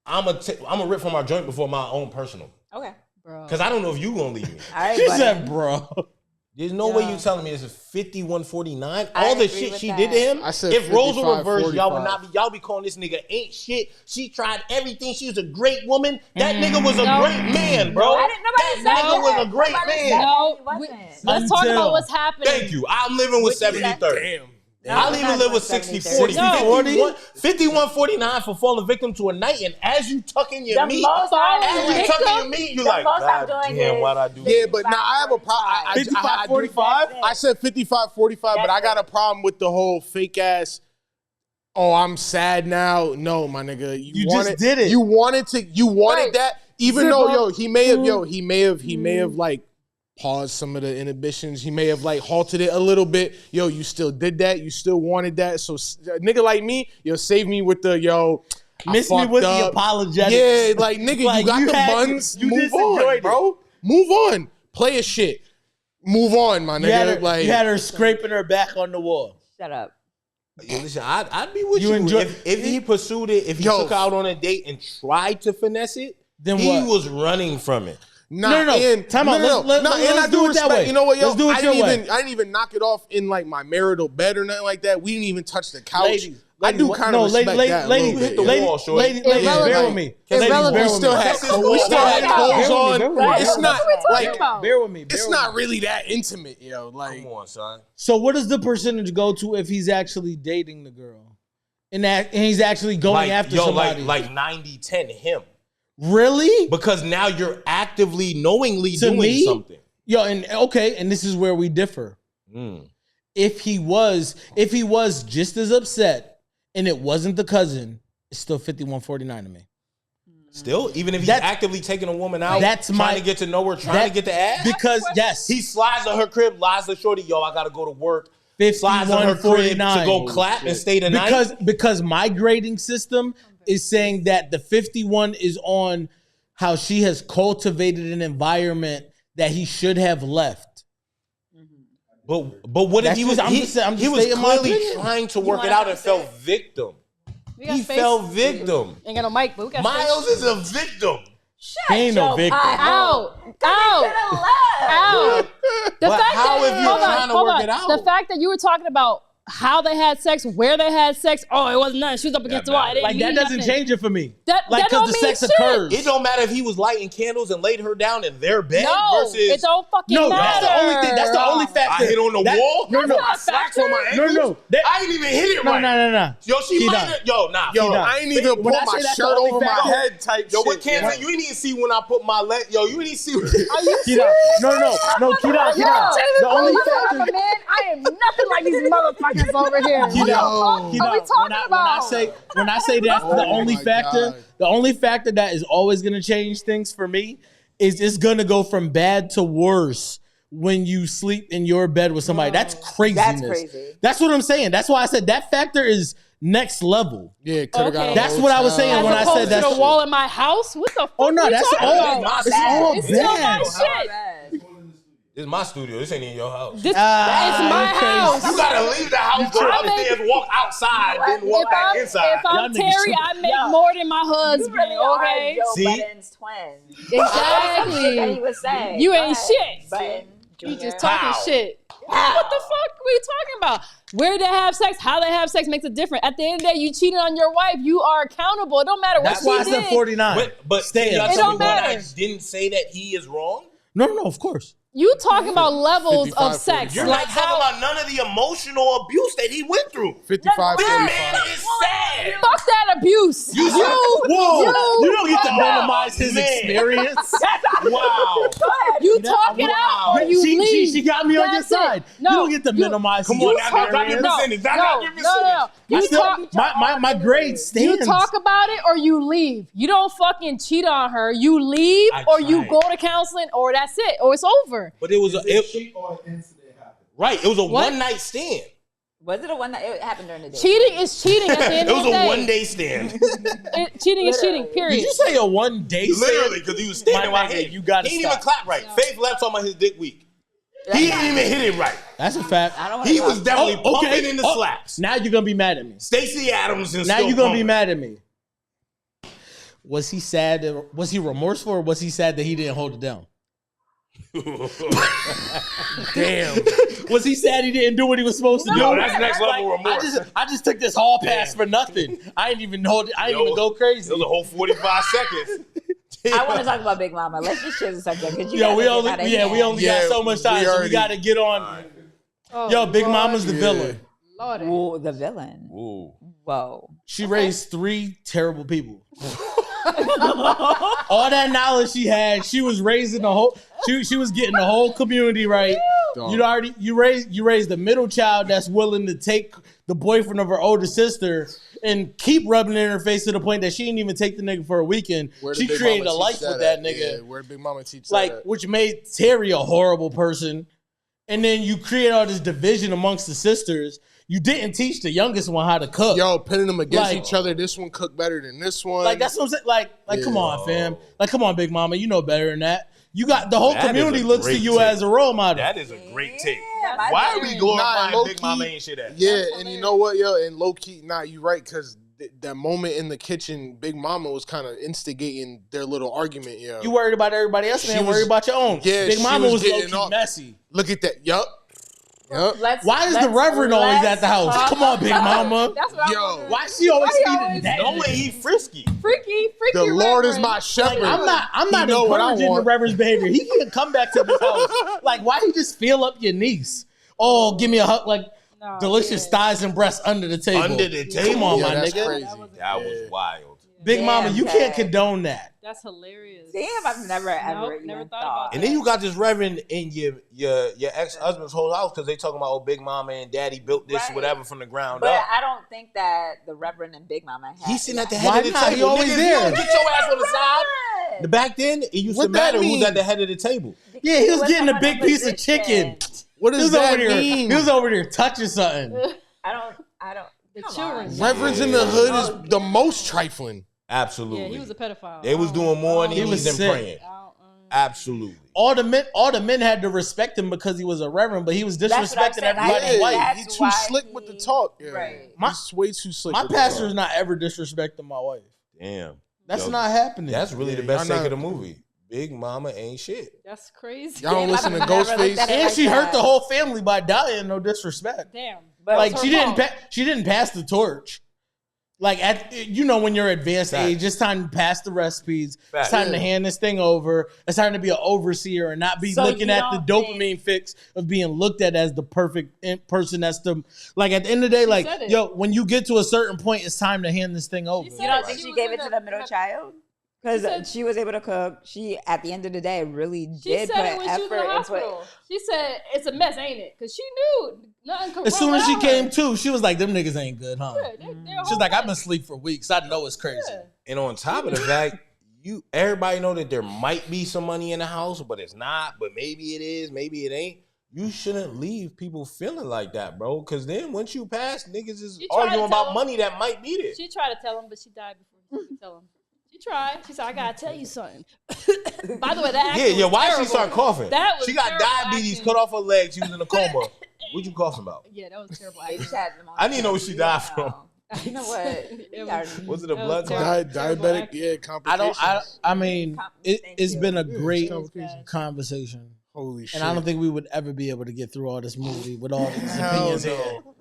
I'm a rip from our joint before my own personal. Okay. bro. Because I don't know if you gonna leave me. All right, She buddy. said, bro. There's no way you telling me this is 51-49. I All the agree shit with she that. did to him. I said If roles were 55, reversed, y'all would 45. not be. Y'all be calling this nigga ain't shit. She tried everything. She was a great woman. That nigga was a No. great man, bro. I didn't. Nobody That said nigga was that. a great Nobody man. said No, he wasn't. let's talk Until- about what's happening. Thank you. I'm living with What you 70-30. Damn. I'll No, even not live with 70-30. 60-40. No. 51-49 for falling victim to a night. And as you tuck in your The meat, most as you I tuck in victim? your meat, you The like, most I'm God doing damn, is why'd I do Yeah, that? but now I have a problem. 55-45? I said 55-45, but I got a problem with the whole fake ass. Oh, I'm sad now. No, my nigga, You just did it. You wanted Right. that, even Zip though up. he may have like paused some of the inhibitions. He may have like halted it a little bit. Yo, you still did that. You still wanted that. So a nigga like me, save me with the I Miss me fucked with the up. apologetics. Yeah, like nigga, Like, you got you the had- buns. you Move just on, enjoyed it. bro. Move on. Play a shit. Move on, my nigga. You had her scraping her back on the wall. Shut up. Yo, listen, I'd be with You you. enjoy- if he pursued it, if he Yo. took her out on a date and tried to finesse it, Then he what? was running from it. Nah, No. and, Time out. No, Let's and I do do it that respect. way. You know what, yo? Let's do it I your didn't way. even knock it off in like my marital bed or nothing like that. We didn't even touch the couch. Ladies, I do what- kind no, of respect ladies, that. ladies, a little bit, the yo. ladies, wall, shorty. ladies, bear Irrelevant. with me. Irrelevant. We still had clothes on. Bear with me. It's not like about? Bear with me. it's not really that intimate, yo. Like Come on, son. So what does the percentage go to if he's actually dating the girl, and he's actually going after somebody? like 90-10 him. Really? Because now you're actively, knowingly To doing me? something. Yo, and okay, and this is where we differ. Mm. If he was just as upset, and it wasn't the cousin, it's still 51-49 to me. Still, even if he's That's- actively taking a woman out, That's trying my- to get to know her, trying to get the ass. Because yes, He slides to her crib, lies to shorty, yo, I gotta go to work. Slides to her crib to 51-49. go clap and stay the night. because my grading system is saying that the 51 is on how she has cultivated an environment that he should have left. But what if That's he was? just- I'm He, just saying- I'm he just was stating my clearly opinion. trying to work wanna it out come and say fell it? victim. We got He space. fell victim. Ain't got no mic, but we got Miles space. is a victim. Shut He ain't no your victim. pie hole. Ow! Ow! Ow! The But fact how that if you're hold on, trying to hold work on. it out? The fact that you were talking about how they had sex, where they had sex. Oh, it wasn't nothing. She was up against the wall. It didn't Like that mean doesn't nothing. change it for me. That Like don't because the mean sex shit. occurs. It don't matter if he was lighting candles and laid her down in their bed No, versus it don't fucking No, matter. that's the only thing. That's the only factor. I hit on the That- wall. No, no, That's not a Slacks on my factor. ankles. no. That- I ain't even hit it no, right. no. Yo, she He might done. have. Yo, nah. Yo, done. I ain't even When pull I my say that's shirt the only over my factor- head type Yo, shit. what can't say? You didn't even see when I put my leg. Yo, you didn't even see. Kida. No, Kida. The only factor. Man, I am nothing like these motherfuckers over here. What the Kida, fuck Kida, are we talking about? when I say that's the Oh only my factor, God. the only factor that is always going to change things for me is it's going to go from bad to worse when you sleep in your bed with somebody. That's craziness. That's crazy. That's what I'm saying. That's why I said that factor is next level. Yeah, could have got. Okay. a That's what I was hotel. saying As when I opposed said to that's the wall in my house. What the fuck? Oh no, we that's talking all. about? It's all It's still my bad. shit. This is my studio. This ain't in your house. This it's my okay. house. You gotta leave the house, go I make- upstairs, walk outside, then walk back inside. If I'm Y'all niggas Terry, stupid. I make more than my husband. Okay, Joe See? Budden's twin. exactly. That he was saying. You Go ain't ahead. shit. Button, You Junior. just talking How? shit. What the fuck are you talking about? Where they have sex, how they have sex makes a difference. At the end of the day, you cheated on your wife. You are accountable. It don't matter what That's why I she said did. 49. But Stay y'all in. It tell don't me what I matter. didn't say that he is wrong. No, of course. You talking about levels 55, of sex. 45. You're Like not talking how about none of the emotional abuse that he went through. 55, This 45. man is sad. fuck that abuse. You- Whoa! You don't get to Wow. minimize his Man. experience. Wow. You talk it out or you leave. She got me on your That's it. side. No, you don't get to you- minimize Come his on, now, drop your experience. percentage. Drop your percentage. I You still- talk. my grade You stands. talk about it or you leave. You don't fucking cheat on her. You leave I or you tried. go to counseling or that's it or it's over. But it was Is a it cheat or an incident happened? right. It was a What? one night stand. Was it a one that it happened during the day? Cheating is cheating at the end It of was the day. a one day stand. Cheating is cheating, Literally. period. Did you say a 1 day? Literally, because he was standing My right nigga, here. you gotta He didn't stop. even clap right. Faith left talking about his dick weak. He didn't even hit it right. That's a fact. I don't want He was definitely Oh, okay. pumping in the Oh, slaps. Now you're gonna be mad at me. Stacey Adams and Now still you're gonna be pumping. mad at me. Was he sad? Was he remorseful, or was he sad that he didn't hold it down? Damn. Was he sad he didn't do what he was supposed to do? Yo, that's next level remorse. I just took this hall pass for nothing. I didn't even hold it. I didn't Yo, even go crazy. It was a whole 45 seconds. I want to talk about Big Mama. Let's just change the subject because you Yo, guys we are only getting out of we hand. only Yeah, got so much time, we so we already- got to get on. Oh, Yo, Big Lord. Mama's the Yeah. villain. Lord. Ooh, the villain. Ooh. Whoa. She raised 3 terrible people. All that knowledge she had, she was raising the whole. She was getting the whole community right. Dog. You raised the middle child that's willing to take the boyfriend of her older sister and keep rubbing it in her face to the point that she didn't even take the nigga for a weekend. Where did She Big created Mama a teach life with that at? nigga. Yeah, where did Big Mama teach Like, that? which made Terry a horrible person. And then you create all this division amongst the sisters. You didn't teach the youngest one how to cook. Yo, pitting them against Like- each other. This one cooked better than this one. Like, that's what I'm saying. Like, come Yeah. on, fam. Like, come on, Big Mama. You know better than that. You got the whole That is community a looks to great you take. as a role model. That is a great take. Yeah, my Why are we parents- glorifying Nah, Big low-key- Mama ain't shit at? Yeah, and you know what, yo, and low key, you right, because that moment in the kitchen, Big Mama was kind of instigating their little argument, yo. You worried about everybody else, man. She was- Worry about your own. Yeah, Big she Mama was was getting low-key off- messy. Look at that, yup. Why is the Reverend always at the house? Come on, Big Mama. That's what Yo. I'm wondering. Why she always Why he feeding always- that? No way he frisky. Freaky The Lord is Reverend. my shepherd. I'm not He know what I encouraging the want. Reverend's behavior. He can come back to this house. Like, why he just feel up your niece? Oh, give me a hug, like No, delicious thighs and breasts under the table. Under the table. Come on, Yeah, my that's nigga. crazy. That was wild. Big Damn, Mama, you Ted. can't condone that. That's hilarious. Damn, I've never ever Nope, never even thought thought. about And then you got this Reverend in your ex-husband's whole house because they talking about, oh, Big Mama and Daddy built this, Right. whatever, from the ground But up. I don't think that the Reverend and Big Mama had. He's sitting at the Why head of the not? He table. always Niggas, there. you don't get your ass on the side. Reverend. Back then, it used What to that matter who's mean? at the head of the table. Yeah, he was was getting a someone big in piece of position. chicken. What He does was over that there. mean? He was over there touching something. I don't. The Come children. on. Reverends in the hood is the most trifling. Absolutely. Yeah, he was a pedophile. They was doing more than He was than sick. praying. Absolutely. All the men had to respect him because he was a reverend, but he was That's what I'm disrespecting saying. everybody's Yeah, wife. That's he too why slick with the talk. Yeah. Right. He's way too slick. My with the pastor's talk. not ever disrespecting my wife. Damn. That's Yo, not happening. That's really Yeah, the best y'all take of not- the movie. Big Mama ain't shit. That's crazy. Y'all don't Damn, listen to I've never looked Ghostface. at it and like she hurt that. the whole family by dying. No disrespect. Damn. But Like her she didn't fault. she didn't pass the torch. Like at when you're advanced Facts. age, it's time to pass the recipes. Facts. It's time to Yeah. hand this thing over. It's time to be an overseer and not be So looking you at the don't dopamine fix of being looked at as the perfect person. That's the like at the end of the day, like said it. yo, when you get to a certain point, it's time to hand this thing over. said you don't Right. think She she was gave in it to the- the middle child? Because said- she was able to cook. She, at the end of the day, really She did said put it when she was in effort the into it. hospital. She said it's a mess, ain't it? Because she knew nothing could As soon wrong as she without came her. to, she was like, "Them niggas ain't good, huh?" Yeah, they're a She's whole like, "I've been mess. asleep for weeks. I know it's crazy." Yeah. And on top of the fact, everybody know that there might be some money in the house, but it's not. But maybe it is, maybe it ain't. You shouldn't leave people feeling like that, bro. Because then once you pass, niggas is She tried to arguing tell about him. money that might be there. She tried to tell him, but she died before she could tell him. She tried. She said, "I gotta tell you something." By the way, that Yeah, acting yeah. was Why she terrible. start coughing? That was She got terrible diabetes, acting. cut off her leg. She was in a coma. What you coughing about? Yeah, that was terrible. They acting. just had them on I need to know what she died from. You know what? It was- Was it a That blood was clot? terrible. Terrible Diabetic, acting. yeah, I complications. don't. I mean, Thank it's you. been a Yeah, great it's complications. conversation. Holy shit. And I don't think we would ever be able to get through all this movie with all these Hell opinions here. no.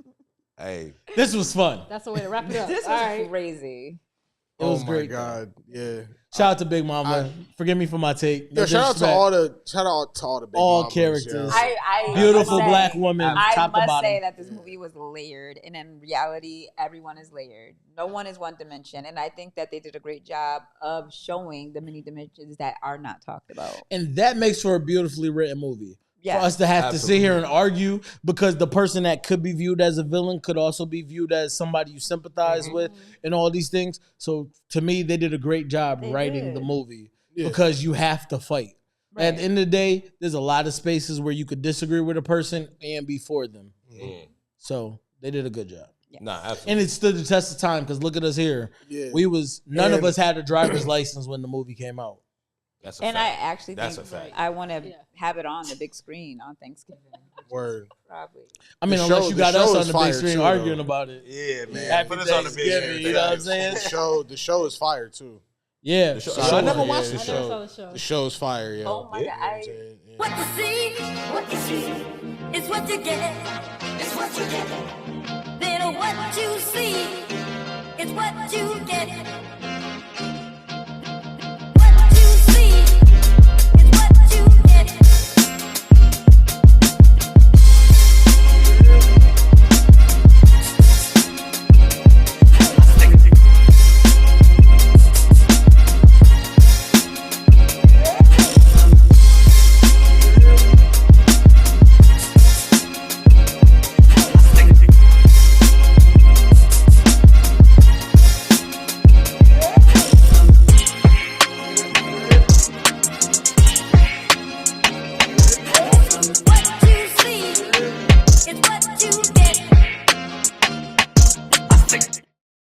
Hey, This was fun. That's the way to wrap it up. This All was right. crazy. It was oh great. my god, yeah. Shout out to Big Mama. Forgive me for my take. No Yo, shout out to disrespect. all the big All mamas, characters. yo. I Beautiful must say- black woman, I top to must bottom. say that this movie was layered, and in reality, everyone is layered. No one is one dimension, and I think that they did a great job of showing the many dimensions that are not talked about. And that makes for a beautifully written movie. Yeah, For us to have to sit Absolutely. here and argue because the person that could be viewed as a villain could also be viewed as somebody you sympathize with and all these things. So to me, they did a great job They writing did. the movie Yeah. because you have to fight. At Right. the end of the day, there's a lot of spaces where you could disagree with a person and be for them. So they did a good job. nah, absolutely. And it stood the test of time because look at us here. Yeah. None of And- us had a driver's license when the movie came out. That's a and I fact. actually That's think a fact. I want to Yeah. have it on the big screen on Thanksgiving. Word. Probably. I mean, The unless show- you the got show us is on the fire big screen too, arguing though. about it. Yeah, man. Happy Put us on the big Thanksgiving, screen. you know what I'm saying? The show is fire too. Yeah. The show- The I show- never yeah, watched the the I never show. saw the show. The show's fire, yo. Oh my Yeah. god! You know what I'm saying? Yeah. What you see is what you get. It's what you get. Then what you see is what you get. What you see is what you get. What you see is what you get.